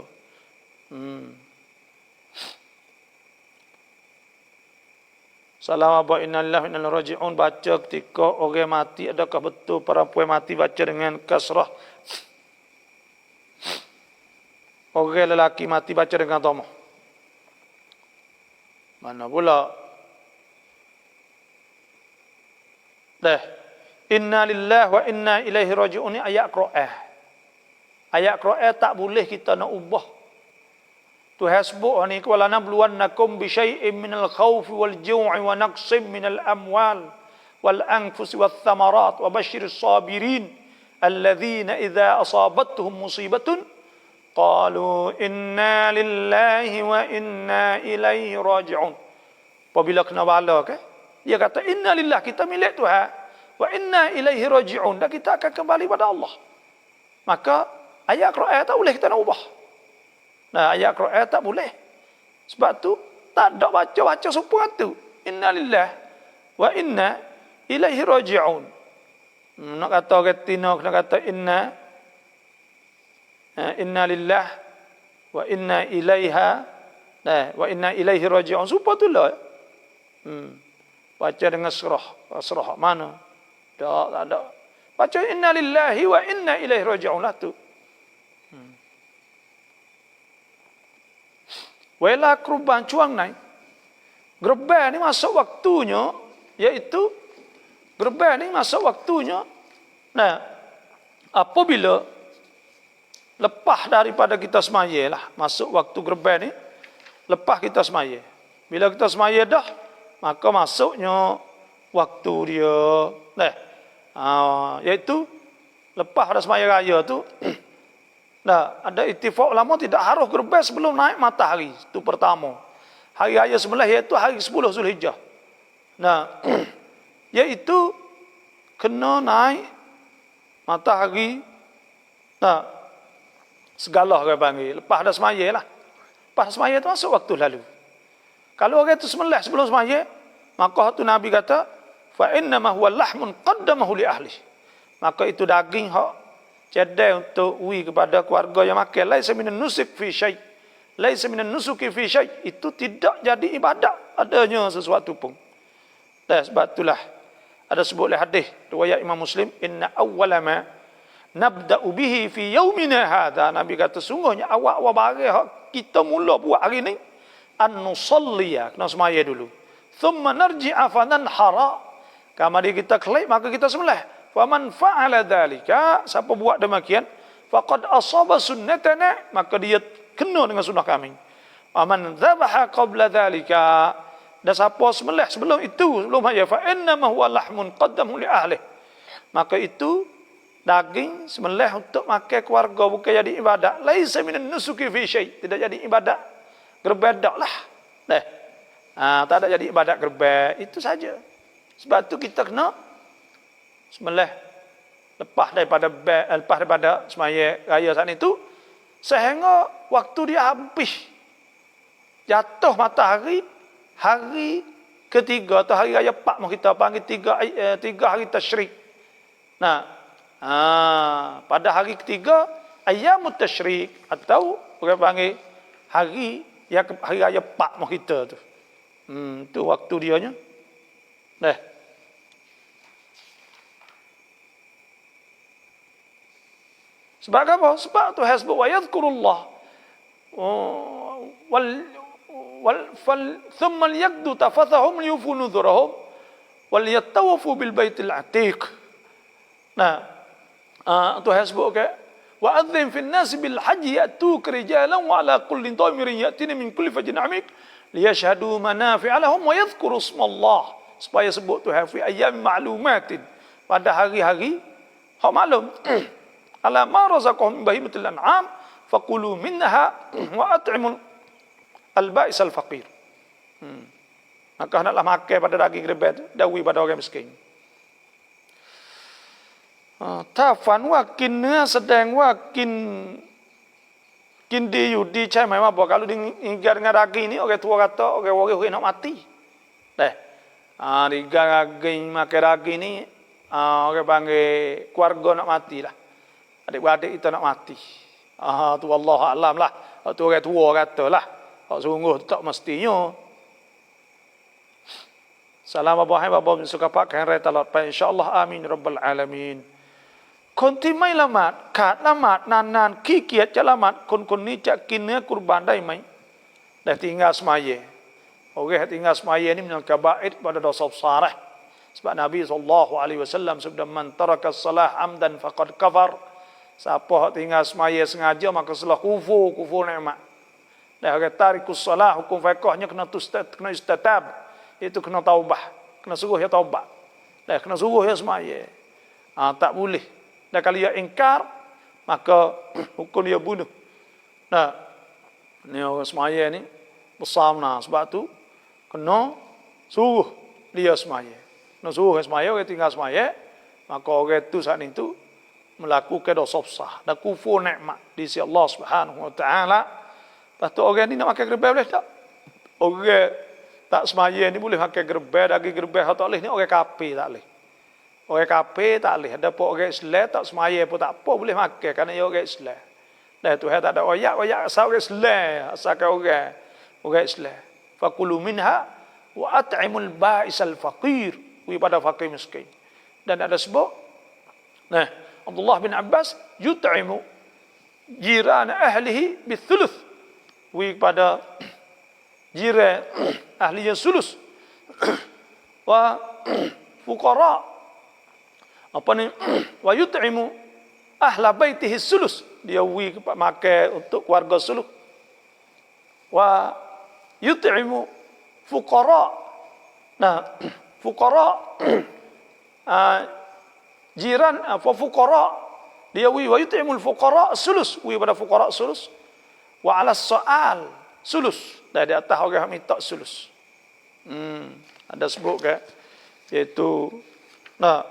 Salam apa innalillahi wa inna ilaihi raji'un baca ketika orang mati adakah betul perempuan mati baca dengan kasrah orang lelaki mati baca dengan dhamma mana pula inna lillahi wa inna ilaihi raji'un ayat Qur'an tak boleh kita nak ubah Tuhan sebut ni wala nabluwannakum bi syai'in minal khaufi wal ju'i wa naqsim minal amwal wal anfusi wath thamarat wa basyiris sabirin alladhina idza asabatuhum musibatun qalu inna lillahi wa inna ilaihi raji'un. Apabila kena bala dia kata inna lillahi kita milik Tuhan wa inna ilaihi raji'un dan kita akan kembali pada Allah. Maka ayat Quran tak boleh kita nak ubah. Ayat Quran tak boleh. Sebab tu tak ada baca supaya tu. Inna lillahi wa inna ilaihi raji'un. Nak kata ketina kena kata inna lillahi wa inna ilaiha wa inna ilaihi raji'un. Supaya tu lah. Baca dengan surah mana? Tak ada. Baca inna lillahi wa inna ilaihi raji'un lah tu. Wela kurban cuang naik. Gerban ni masuk waktunya, iaitu gerban ni masuk waktunya. Nah, apabila lepas daripada kita semaya lah, masuk waktu gerban ni, lepas kita semaya. Bila kita semaya dah, maka masuknya waktu dia. Nah, iaitu lepas dah semaya raya tu, nah, ada ittifaq ulama tidak harus gerban sebelum naik matahari. Itu pertama. Hari raya sembelih iaitu hari 10 Zulhijjah. Nah, iaitu kena naik matahari. Nah, segala orang panggil. Lepas dah semaya lah. Lepas semaya tu masuk waktu lalu. Kalau orang tu sembelih sebelum semaya, maka tu Nabi kata, fa innama huwa lahmun qaddamahu li ahli. Maka itu daging hak cedai untuk kepada keluarga yang makan. Laisa minan nusuk fi syai'. Laisa minan nusuki fi syai'. Itu tidak jadi ibadat adanya sesuatu pun. Dan sebab itulah ada sebut oleh hadis riwayat Imam Muslim, inna awwala ma nabda'u bihi fi yaumina hadha. Nabi kata sungguhnya awal-awal barang hak kita mula buat hari ni an nusalliya, kena semaya dulu. Thumma narji'a fa nanhara. Kemudian kita kelip maka kita sembelih. Faman fa'ala dhalika, siapa buat demikian, faqad asaba sunnatana, maka dia kena dengan sunnah kami. Aman dhabaha qabla dhalika, dan siapa sembelih sebelum itu, sebelum haya, fa innama huwa lahmun qaddamu li ahli, maka itu daging sembelih untuk makan keluarga, bukan jadi ibadat. Laisa minan nusuki fi syai', tidak jadi ibadat gerban lah. Tak ada jadi ibadat gerban, itu saja. Sebab tu kita kena sembelih lepas daripada semaya raya saat itu, sehingga waktu dia habis jatuh matahari hari ketiga atau hari raya Pak, mau kita panggil tiga hari tasyrik. Nah, pada hari ketiga ayyamut tasyrik, atau orang panggil hari raya Pak mau kita tu. Tu waktu dianya. Sebab apa? Sebab tu hasbu wa yadhkurullah thumma liyaqdu tafathahum liyufu nudhurahum wal yatawafu bil baitil atiq. Nah, tu hasbu ke wa adzim fil nas bil haji yatuka rijalan wa ala kulli dhamirin yatina min kulli fajin amik liyashhadu manafi'a lahum wa yadhkuru ismallah, supaya sebut tu fi ayyam ma'lumatin, pada hari-hari hak maklum. Ala ma razaqahum min bahimatil an'am faqulu minha wa at'imul al-ba'is al-faqir. Maka hendaklah makan pada daging gerban, dawi pada orang miskin. Tafan wakin sedang wakin diu di cai mai apa kalau diinggar dengan daging ni orang tua kata orang nak mati. Diinggar daging makan daging ni orang panggil keluarga nak mati lah. Adik-adik kita nak mati. Tu wallahu alam lah. Tu orang tua kata lah. Sungguh tak mestinya. Salam abah suka pakai raya talat. InsyaAllah amin rabbal alamin.คนที่ไม่ละหมาดขาดละหมาดนานๆขี้เกียจจะละหมาดคนนี้จะกินเนื้อกุรบานได้ไหมได้tinggal semaya. Orang tinggal semaya ni minal kabair pada dosa besar. Sebab Nabi SAW sabda man taraka as-salah amdan faqad kafar. Siapa tinggal semaya sengaja maka telah kufur nikmat. Dan orang tarikus salah hukum fiqhnya kena istatab, itu kena taubah, kena suruh ya taubat. Dan kena suruh ya semaya. Tak boleh. Dan kalau dia ingkar, maka hukum dia bunuh. Nah, ni orang semaya ni besar nah, sebab tu kena suruh dia semaya. Kena suruh semaya, orang tinggal semaya, maka orang itu saat itu melakukan dosa besar dan kufur nikmat di sisi Allah Subhanahu wa taala. Lepas tu orang ni nak makan gerban boleh tak? Orang tak semaya ni boleh makan gerban, daging gerban tak boleh, ni orang kafir tak boleh. Orang kafir tak boleh. Ada pun orang Islam tak semaya pun tak apa boleh makan kerana dia orang Islam. Dan Tuhan tak ada royak asal orang Islam, asalkan orang Islam. Fakulu minha wa at'imul ba'isal faqir, pada fakir miskin. Dan ada sebut Nah, Abdullah bin Abbas yut'imu jiran ahlihi bithuluth. Wi pada jiran ahlinya sulus. Wa fuqara apa ni? Wa yut'imu ahla baitihi sulus. Dia wi makan untuk keluarga sulus. Wa yut'imu fuqara. Nah, fuqara jiran fuqara dia wi wa yut'imul fuqara sulus, wi pada fuqara sulus. Wa 'ala soal sulus, dah di atas orang minta sulus. Ada sebut ke iaitu nah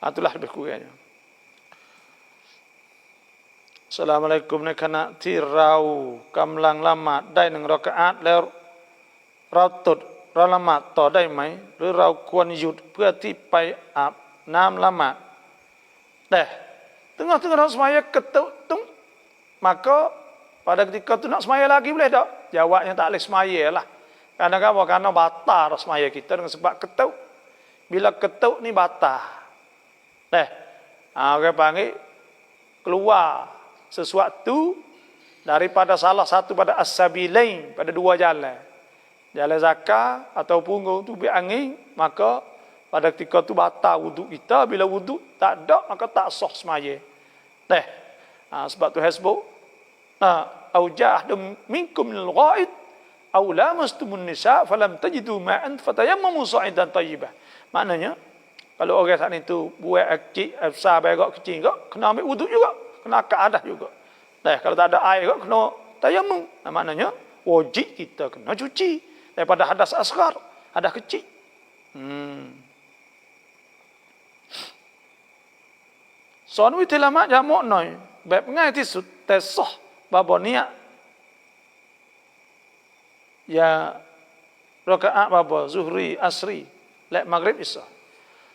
itulah lebih kurangnya. Assalamualaikum ni kana tirau kamlang lamaได้1รากะอะห์แล้วเราตดเราละหมาดต่อได้ไหมหรือเราควรหยุดเพื่อที่ไปอาบน้ำละหมาดแต่tengah-tengah nak semaya ketuk maka pada ketika tu nak semaya lagi boleh tak? Jawabnya tak boleh semaya lah. Kadang-kadang karena batal semaya kita dengan sebab ketuk. Bila ketuk ni batal. Orang panggil keluar sesuatu daripada salah satu pada as-sabilain, pada dua jalan. Jalan zakat atau punggung tu biar angin, maka pada ketika tu batal wuduk kita. Bila wuduk tak ada, maka tak sah semaya. Sebab tu hasbuk au ja'adum minkum minal ghaid aw lamastumun nisa falam tajidu ma'an fatayammamu sa'idan tayyiban. Maknanya kalau orang saat itu buat kecil besar berak kecil juga kena ambil wuduk juga, kena keadah juga. Kalau tak ada air juga kena tayammum. Maknanya wajib kita kena cuci daripada hadas asghar, hadas kecil. Soal wi tilamat jamak noi bab ngai tisut tesah babo niat ya rakaat babo zuhri asri lek maghrib isya.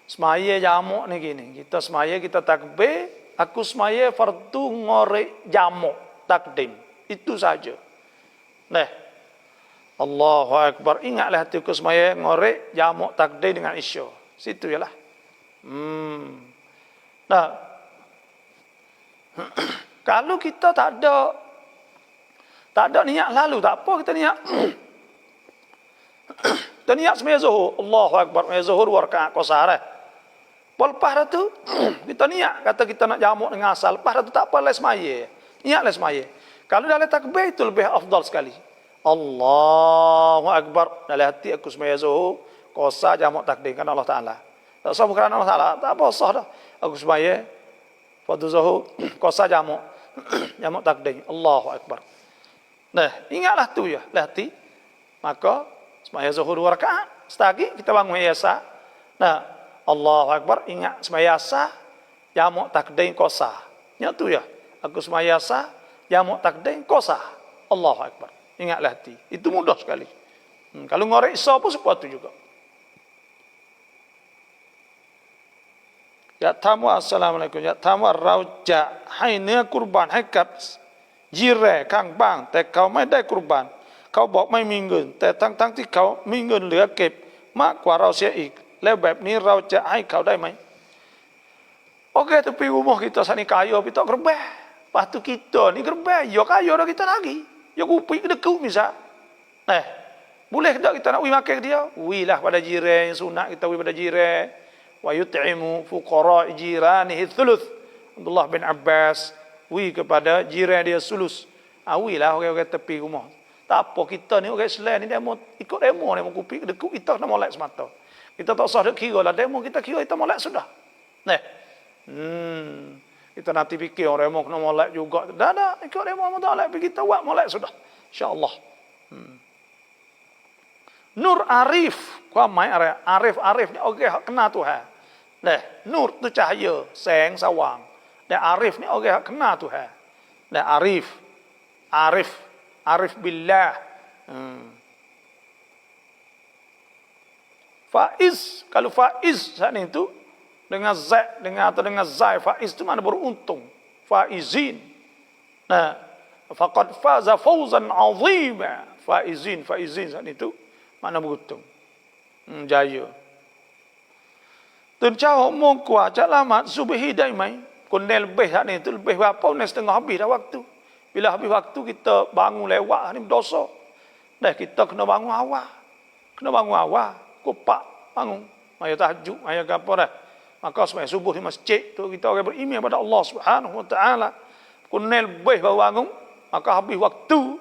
Semaya jamak ni gini, kita semaya kita takbir, aku semaya fardu ngorek jamak takdim. Itu saja. Allahu akbar. Ingatlah hatiku semaya ngorek jamak takdim dengan isya. Situ yalah. Kalau kita tak ada niat lalu, tak apa kita niat. Kita niat semaya zuhur, Allahu akbar, semaya zuhur 2 rakaat qasar. Lepas tu kita niat kata kita nak jamak dengan asal, lepas tu tak apa lah semaya. Niatlah semaya. Kalau dalam takbir itu lebih afdal sekali. Allahu akbar, dalam hati aku semaya zuhur, qasar jamak takdim kan Allah Taala. Tak sah bukan Allah Taala, tak apa sah dah. Aku semaya fardu zuhur qasar jamak takdim. Allahu akbar. Ingatlah tu ya, hati. Maka semaya zuhur 2 rakaat, setagi kita bangun biasa. Allahu akbar, ingat semaya asar jamak takdim qasar. Nya tu ya. Aku semaya asar jamak takdim qasar. Allahu akbar. Ingatlah hati. Itu mudah sekali. Kalau ngorek isya pun seperti itu juga. Ya tamu assalamualaikum. Ya tamu เราจะให้เนื้อกุรบานให้กับยีแร่ข้างบ้านแต่เขาไม่ได้กุรบานเขาบอกไม่มีเงินแต่ทั้งที่เขามีเงินเหลือเก็บมากกว่าเราเสียอีกแล้วแบบนี้เราจะให้เขาได้ไหม Okey, tepi rumah kita sani kaya kita gerbah. Lepas tu kita ni gerbah, ya kaya dah kita lagi. Ya kupi dekuk misal. Boleh tak kita nak makan dia? Wilah pada jiran, sunat kita pada jiran. Wa yut'imu fuqara jiranihi thuluth. Abdullah bin Abbas kepada jiran dia sulus. Wilah orang-orang tepi rumah. Tak apa kita ni orang Islam ni demo ikut demo ni kupi dekuk kita nak molek semata. Kita tak usah dak kira lah demo kita kira kita molek sudah. Kita nanti fikir orang demo kena molek juga. Dah ikut demo tak molek kita buat molek sudah. Insya-Allah. Nur Arif,ความหมาย Arif ni orang hak kenal Tuhan. Nur tu cahaya, แสงสว่าง Dan Arif ni orang hak kenal Tuhan. Arif billah. Faiz, kalau faiz saat itu dengan zai faiz itu mana beruntung. Faizin. Faqad faza fawzan 'azima. Faizin saat itu mana beruntung. Jaya. Tun cau mong kuat cak lama subuh hidai mai. Kunel lebih tak ni tu lebih berapa ni setengah habis dah waktu. Bila habis waktu kita bangun lewat ni berdosa. Dah kita kena bangun awal. Kena bangun awal. Kupak bangun. Maya tahajud, maya apa dah. Maka sembahyang subuh di masjid tu kita orang beriman pada Allah Subhanahu Wa Taala. Kunel lebih baru bangun, maka habis waktu.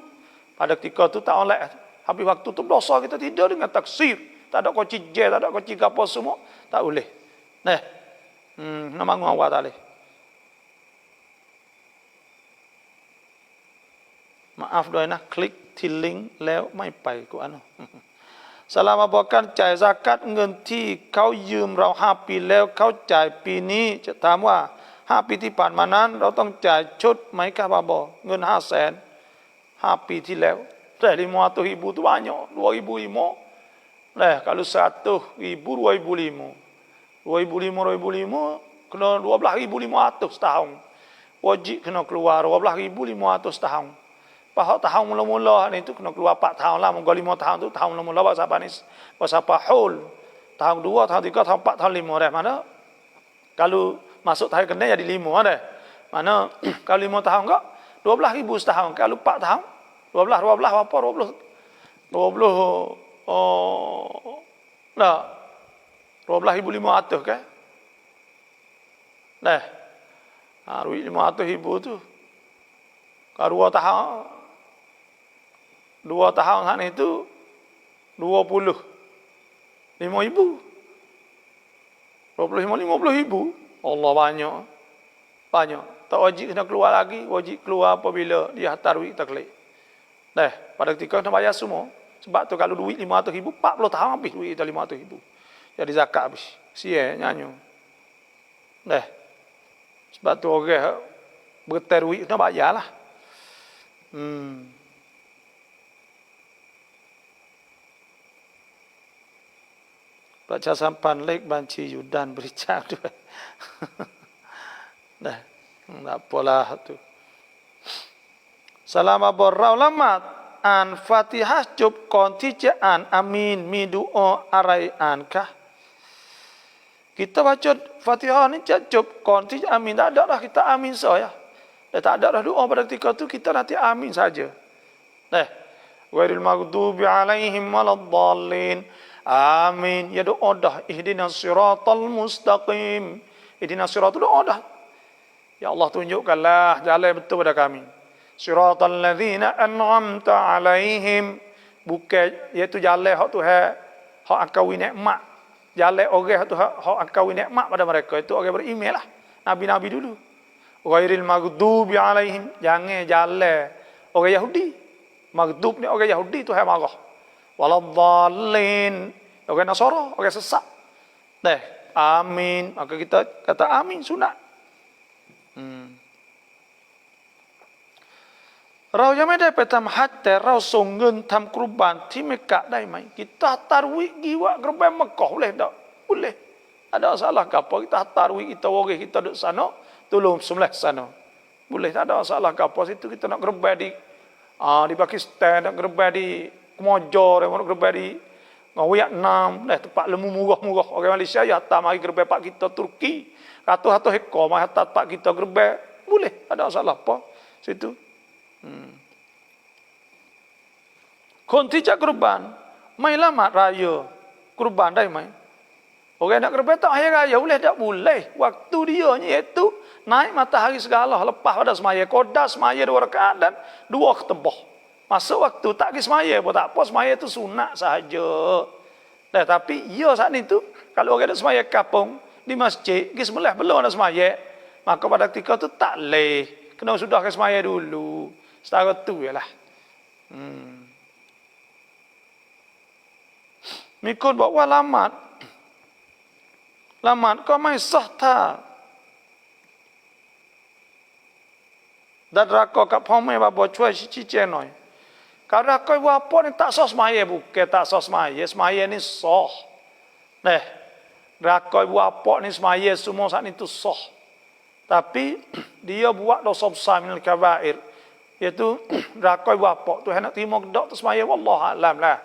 Pada ketika tu tak oleh. Habis waktu tu berdosa kita tidur dengan taksir. Tak ada kunci je, tak ada kunci apa semua. Tak boleh. Nah, nak bangun awal tak boleh. Maafด้วยนะคลิกที่ลิงก์แล้วไม่ไปกูอ่านสลามบอกการจ่ายซากัตเงินที่เขายืมเรา5 ปีแล้วเขาจ่ายปีนี้จะถามว่า5 ปีที่ผ่านมานั้นเราต้องจ่ายชดไหมครับบอเงิน500,000 5 ปีที่แล้วแต่500,000 tu banyak 2,500 nah kalau 100,000 2,500 2,500 kena 12,500 setahun wajib kena keluar 12,500 setahun. Pahak tahun mula-mula ni tu kena keluar 4 tahun lah. Mungkin 5 tahun tu tahun mula-mula buat siapa ni? Buat siapa hul. Tahun 2, tahun 3, tahun 4, tahun 5 dah. Mana? Kalau masuk tahun kena jadi 5 dah. Mana? Kalau 5 tahun kak 12,000 setahun. Kalau 4 tahun 12 apa? 20 lah 12,500 kan? Dah. Duit 500,000 tu. Kalau 2 tahun 2 tahun sana itu 25,000 50,000 Allah banyak tak wajib kena keluar lagi, wajib keluar apabila dia hantar duit taklid. Dah, pada ketika kena bayar semua. Sebab tu kalau duit 500,000 40 tahun habis duit itu 500,000. Jadi zakat habis. Sia nyanyo. Dah. Sebab tu orang berter duit kena bayarlah. Baca sampan lek banci yudan berica tu. Dah, tak apalah tu. Salam aborrau lamat an Fatihah จบก่อนที่จะอ่านอามีนมีดุอาอะไรอ่านkah? Kita baca Fatihah ni jubก่อนที่จะamin. Tak ada dah kita amin saja. Tak ada dah doa pada ketika tu kita nanti amin saja. Dah. Ghairil maghdubi alaihim waladdallin. Amin. Ya doa dah. Ihdinas siratal mustaqim. Ihdinas siratal doa dah. Ya Allah tunjukkanlah jalan betul pada kami. Siratal ladzina an'amta alaihim. Bukan iaitu jalan hak Tuhan hak akawi nikmat. Jalan orang tu hak akawi nikmat pada mereka itu orang beriman lah. Nabi-nabi dulu. Ghairil maghdubi alaihim. Jangan jalan orang Yahudi. Maghdub ni orang Yahudi tu hai marah. Waladdallin. Orang Nasara, orang sesat. Dah, amin. Maka kita kata amin sunat.เรายังไม่ได้ไปทำฮัจญ์แต่เราส่งเงินทำกุรบานที่เมกะได้ไหม Kita tarwih jiwa gerbang Mekah boleh tak? Boleh. Ada masalah ke apa? Kita tarwih kita orang kita duduk sana, tolong sembelih sana. Boleh, tak ada masalah ke apa? Situ kita nak gerbang di Pakistan, nak gerbang di Kemojor, nak gerbang di Vietnam, tempat lemu murah-murah. Orang Malaysia ya hantar mari gerbang pak kita Turki. Ratus-ratus ekor mari hantar pak kita gerbang. Boleh, tak ada masalah apa. Situ. คนที่จะกุรบานไม่ละหมาดรายกุรบานได้ไหม Orang nak kurban tak hari raya boleh tak? Boleh. Waktu dia iaitu naik matahari segala lepas pada semaya qada semaya 2 rakaat dan 2 khutbah. Masuk waktu tak pergi semaya pun tak apa, semaya itu sunat sahaja. Tapi ia saat itu kalau orang ada semaya kampung di masjid pergi sembelih belum ada semaya, maka pada ketika itu tak leh. Kena sudah ke semaya dulu. Setara tu ialah. Mikunบอกว่าละหมาดก็ไม่ซะถ้าดัดรักกับพ่อแม่บาบ่ช่วยชี้แจงหน่อย Kalau kau apa ni tak sah semaya bukan tak sah semaya ni sah. Rakai apa ni semaya semua saat itu sah. Tapi dia buat dosa besar minal kabair. Iaitu rakai apa tu hendak terima kedak tu semaya wallah alam lah.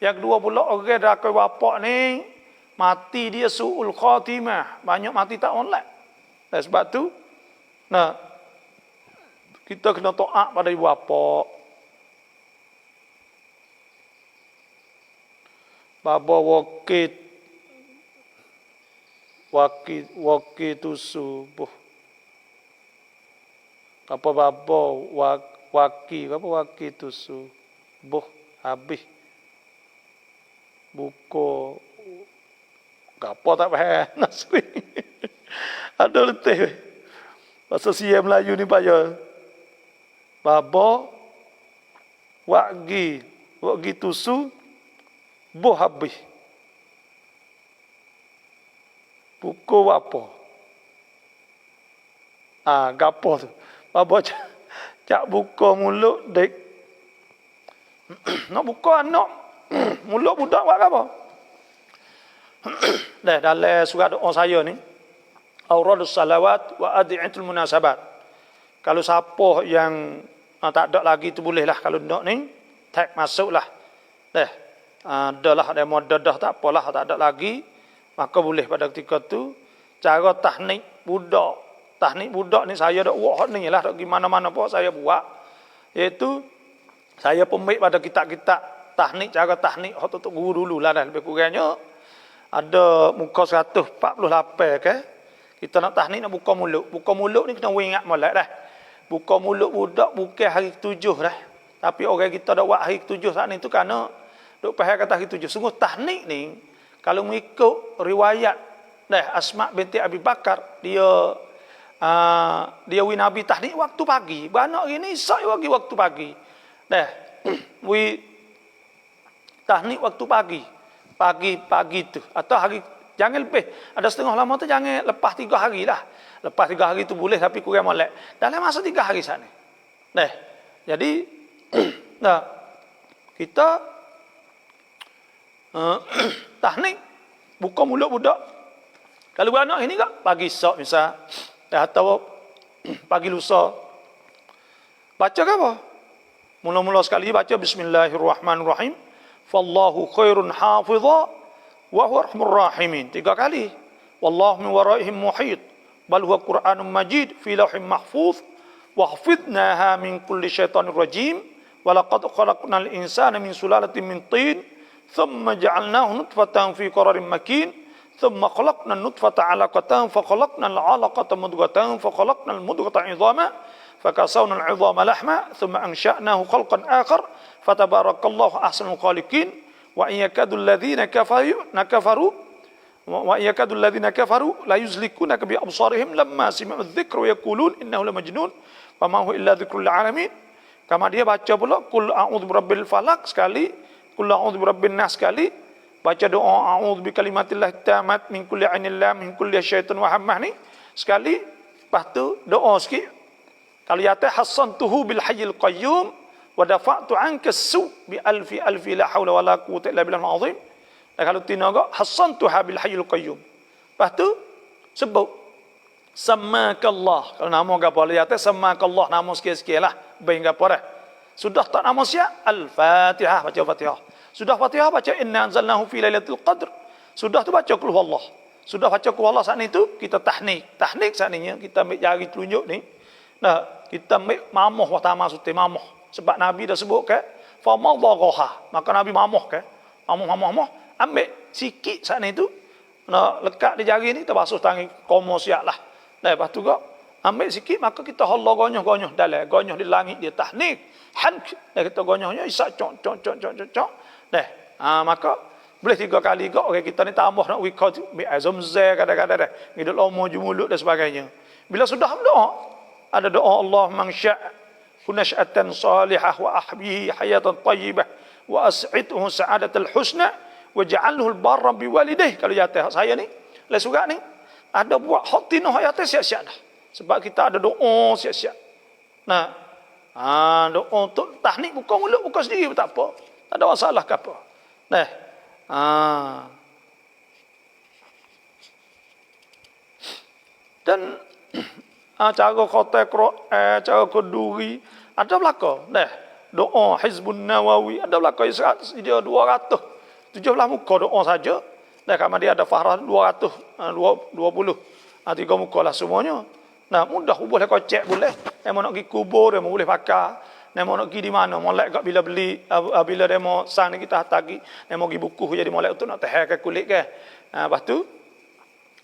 Yang kedua pula orang rakai apa ni mati dia su'ul khatimah, banyak mati tak molek. Sebab tu, nah, kita kena taat pada ibu bapa. Bapa wakil tu subuh. Apa bapa wakil tu subuh habis. Buku gapo tak faham Nasri. Ada letih. Bahasa Sia Melayu ni payah. Baba wagi tusu boh habis. Buku apa? Gapo tu. Baba cak buka mulut dek. Nak buka anak mulut budak buat apa? Dalam surat doa saya ni, Auradus salawat wa adi'atul munasabat. Kalau siapa yang tak ada lagi tu bolehlah kalau nak ni tag masuklah. Adalah ada modadah tak apalah tak ada lagi, maka boleh pada ketika tu cara tahnik budak. Tahnik budak ni saya dak buat ni lah, dak gimana-mana pun saya buat. Iaitu saya pembik pada kitab-kitab tahnik, cara tahnik hak tu guru dululah dah lebih kurangnya. Ada muka 148 ke. Kita nak tahnik nak buka mulut. Buka mulut ni kena ingat molek dah. Buka mulut budak bukan hari ke-7 dah. Tapi orang kita dak buat hari ke-7 saat ni tu kerana duk faham kata hari ke-7. Sungguh tahnik ni kalau mengikut riwayat Asma binti Abi Bakar, dia Nabi tahnik waktu pagi. Beranak gini isak lagi waktu pagi. Tahnik waktu pagi. Pagi tu atau hari jangan lebih. Ada setengah lama tu jangan lepas 3 hari lah. Lepas 3 hari tu boleh tapi kurang molek. Dalam masa 3 hari sana. Jadi kita tahnik buka mulut budak. Kalau beranak ini kak pagi esok misal atau pagi lusa baca ke apa? Mula-mula sekali baca bismillahirrahmanirrahim. Fallahu khairun hafidha wa huwa arhamur rahimin. 3 kali. Wallahu min waraihim muhit. Bal huwa Qur'anun Majid fi lauhin mahfuz wa hafidnaha min kulli syaitanir rajim wa laqad khalaqnal insana min sulalatin min tin thumma ja'alnahu nutfatan fi qararin makin thumma khalaqna an-nutfata 'alaqatan fa khalaqna al-'alaqata mudghatan fa khalaqna al-mudghata 'idhama fakasawna al-'idhama lahma thumma ansha'nahu khalqan akhar fatabarakallahu ahsanul khaliqin wa in yakadu alladhina kafaru la yuzlikunaka bi absarihim lamma sami'u adh-dhikra wa yaqulun innahu lamajnun wa ma huwa illa dhikrul lil alamin. Kama dia baca pula qul a'udzu birabbil falaq sekali, qul a'udzu birabbin nas sekali, baca doa a'udzu bi kalimatillah tammat min kulli 'ainin lam min kulli syaitan wa hammah ni sekali. Lepas tu doa sikit. Kalau ya tahassantuhu bil hayyil qayyum wa dafa'tu 'anka as-su' bi alfi la haula wala quwwata illa billahil azim. Kalau tinaga hassantuha bil hayyil qayyum. Lepas tu sebut samakallah. Kalau nama gapo ya teh samakallah nama sikit-sikitlah bain gapo dah. Sudah tak nama siap al-Fatihah baca Fatihah. Sudah Fatihah baca inna anzalnahu fi lailatul qadr. Sudah tu baca qul huwallah. Sudah baca qul huwallah saat itu kita tahnik. Tahnik saat ni kita ambil jari telunjuk ni. Kita ambil mamoh pertama suti mamoh. Sebab Nabi dah sebut ke fa madaghaha. Maka Nabi mamoh ke. Mamoh ambil sikit saat ni tu. Nak lekat di jari ni terbasuh tangan komo siap lah. Lepas tu kau ambil sikit maka kita halal gonyoh-gonyoh dalam gonyoh di langit dia tahnik. Hank kita gonyohnya isak cok. Maka boleh 3 kali kau orang kita ni tambah nak wika bi azamza kadang-kadang dah. Hidup lama je mulut dan sebagainya. Bila sudah berdoa ada doa Allah mangsya kunashatan salihah wa ahbihi hayatan tayyibah wa as'idhu sa'adatal husna waj'alhu al-barra biwalidayhi. Kalau jatuh saya ni le surat ni ada buat khatinah ayat siap-siap dah. Sebab kita ada doa siap-siap. Doa untuk tahnik buka mulut buka sendiri tak apa. Tak ada masalah ke apa. Dan cara khatam Quran, cara keduri ada belaka. Doa Hizbun Nawawi ada belaka dia 200 17 muka doa saja. Dah kama dia ada fahrah 220. 3 muka lah semuanya. Nah, mudah boleh kocek boleh. Yang mau nak pergi kubur, yang mau boleh pakai. Yang mau nak pergi di mana, molek kat bila beli, bila dia mau sang ni kita hantar pergi. Yang mau pergi buku jadi molek tu nak tehel ke kulit ke. Lepas tu,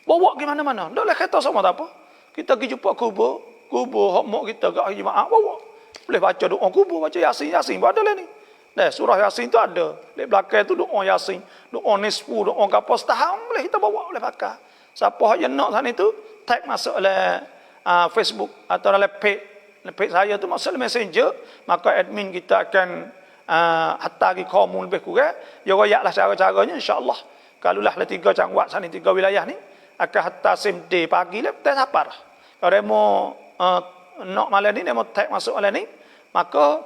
bawa ke mana-mana. Tak boleh kata sama tak apa. Kita pergi jumpa kubur hok mok kita kat hari Jumaat, bawa. Boleh baca doa kubur, baca Yasin pun ada lah ni. Dah, surah Yasin tu ada. Di belakang tu doa Yasin, doa nisfu, doa apa setahun boleh kita bawa, boleh pakai. Siapa yang nak sana tu, tag masuk oleh Facebook atau dalam page saya tu masuk dalam messenger, maka admin kita akan hantar ke kamu lebih kurang. Ya royaklah cara-caranya insya-Allah. Kalau lah 3 cangwat sana 3 wilayah ni akan hantar same day pagi lah tak sabar. Kalau demo nak malam ni demo tag masuk malam ni, maka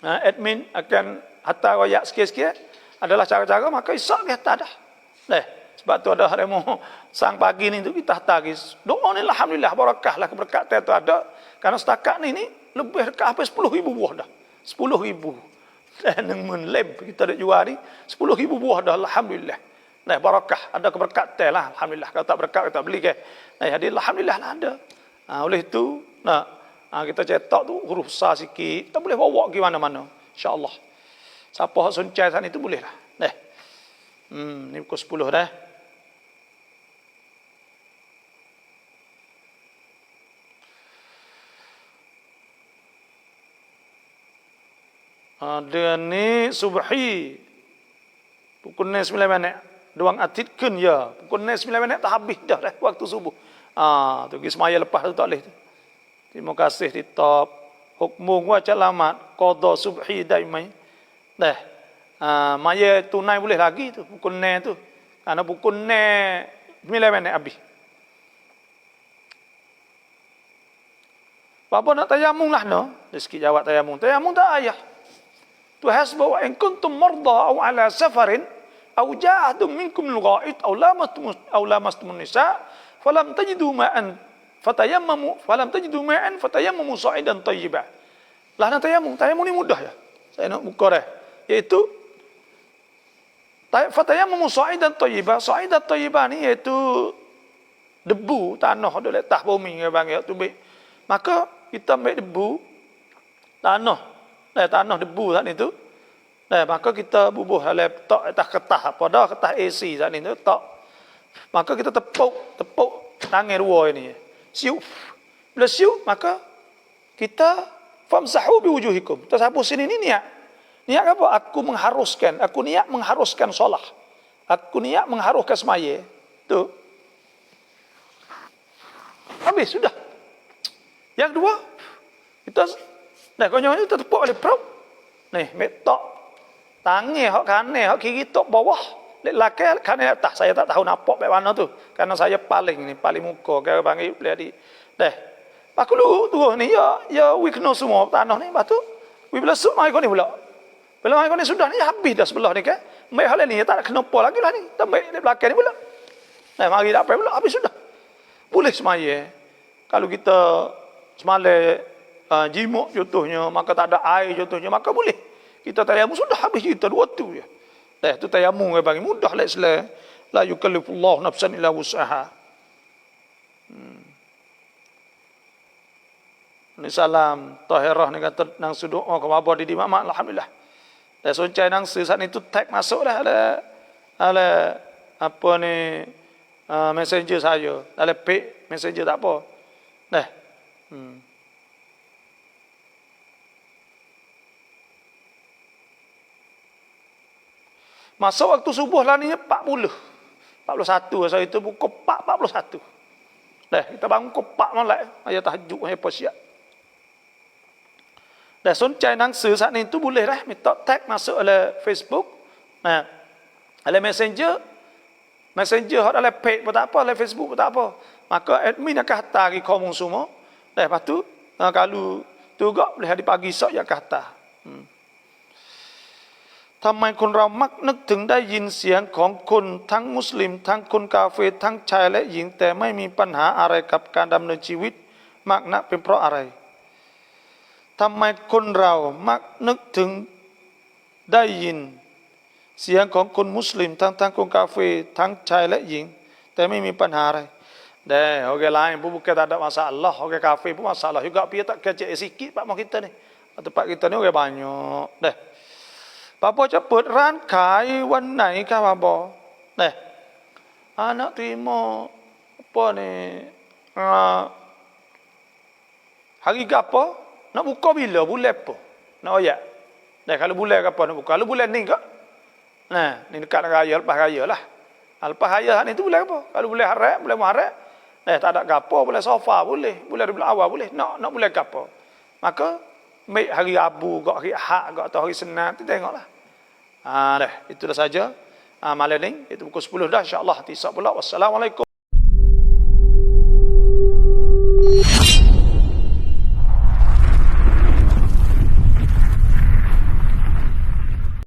admin akan hantar royak sikit-sikit adalah cara-cara maka esok kita dah. Sebab tu ada demo sang pagi ni tu kita hantar lagi. Doa ni alhamdulillah barakah lah keberkatan tu ada. Karena setakat ni lebih dekat hampir 10,000 buah dah. 10,000. Dan menlem kita dah jual ni 10,000 buah dah alhamdulillah. Nah, barakah ada keberkatan lah alhamdulillah. Kalau tak berkat kita beli ke. Nah, jadi alhamdulillah lah ada. Oleh itu, kita cetak tu huruf besar sikit. Kita boleh bawa ke mana-mana insya-Allah. Siapa hak suncai sana itu boleh lah. Ni pukul 10 dah. Dia ni subhi pukul 9 minit doang atitkan ya pukul 9 minit tak habis dah waktu subuh. Tu pergi semaya lepas tu tak boleh tu. Terima kasih di top hukmu wa calamat qada subhi daimai. Maya tunai boleh lagi tu pukul 9 tu. Karena pukul 9 minit habis. Bapa nak tayamum lah no. Dia sikit jawab tayamum. Tayamum tak ayah. Tuhasbu wa in kuntum marda aw ala safarin aw ja'adum minkum al-gha'id aw lamastum nisa falam tajidu ma'an fatayammamu sa'idan tayyiban. Lah nak tayamum ni mudah ya. Saya nak buka dah. Iaitu fatayammamu sa'idan tayyiban. Sa'idan tayyiban ni iaitu debu tanah ada letak bumi ke bang tu baik. Maka kita ambil debu tanah debu saat itu. Maka kita bubuh dalam tok atas kertas apa dah kertas AC saat itu tok. Maka kita tepuk tangan dua ini. Siup. Bila siup maka kita famsahu biwujuhikum. Tersapu sini ni niat. Niat apa? Aku niat mengharuskan solat. Aku niat mengharuskan semaya. Tu. Habis sudah. Yang kedua kita konyo kita tepuk oleh perut. Metok tangan hak kanan, hak kiri tok bawah. Lek lakai kanan atas. Saya tak tahu nampak kat mana tu. Karena saya paling muka ke panggil boleh di. Aku lu tu ni ya we kena semua tanah ni. Lepas tu we bila suk mai kau ni pula. Bila mai kau ni sudah ni habis dah sebelah ni kan. Mai hal ni tak kena apa lagi lah ni. Tambah di belakang ni pula. Mari dapat pula habis sudah. Boleh semaya. Kalau kita semalam jimuk contohnya, maka tak ada air contohnya, maka boleh. Kita tayamum sudah habis kita 2 waktu je. Tu tayamum bagi mudah lah Islam. La yukallifullahu nafsan illa wus'aha. Ni salam tahirah ni kata nang sudoa ke bapa di mak alhamdulillah. Dah soncai nang saat itu tag masuklah ada apa ni messenger saya, ada page messenger tak apa. Masuk waktu subuh lah ni 41 saya itu pukul 4.41. Kita bangun pukul 4 malam ayat tahajud apa siap. Soncai nang saat ni tu boleh dah minta tag masuk oleh Facebook. Oleh messenger hot oleh page pun tak apa, oleh Facebook pun tak apa. Maka admin akan hantar ke kamu semua. Lepas tu kalau tu juga boleh hari pagi esok ya akan hantar. ทำไมคนเรามักนึกถึงได้ยินเสียงของคนทั้งมุสลิมทั้งคนกาเฟรทั้งชายและหญิงแต่ไม่มีปัญหาอะไรกับการดำเนินชีวิตมากนักเป็นเพราะอะไรทำไมคนเรามักนึกถึงได้ยิน เสียงของคนมุสลิมทั้งคนกาเฟรทั้งชายและหญิงแต่ไม่มีปัญหาอะไรแต่orang lain pun bukan tak ada masalah orang kafir pun masalah juga dia tak kecil sikit pak mak kita ni tempat kita ni orang banyak dah Papa cepet ran khai วันไหนครับปาปอเด้anak terima apa ni hari apa nak buka bila bulan apa nak ayat dah kalau bulan apa nak buka kalau bulan ni kak nah ni dekat raya lepas raya lah lepas raya ni tu bulan apa kalau bulan Haram bulan Muharram tak ada gapo bulan Safar boleh bulan Rabiul Awal boleh nak bulan gapo maka baik hari Rabu gak hari Ahad gak atau hari Senin tu tengoklah dah itu dah saja malam ni itu pukul 10 dah insyaallah tisap pula wassalamualaikum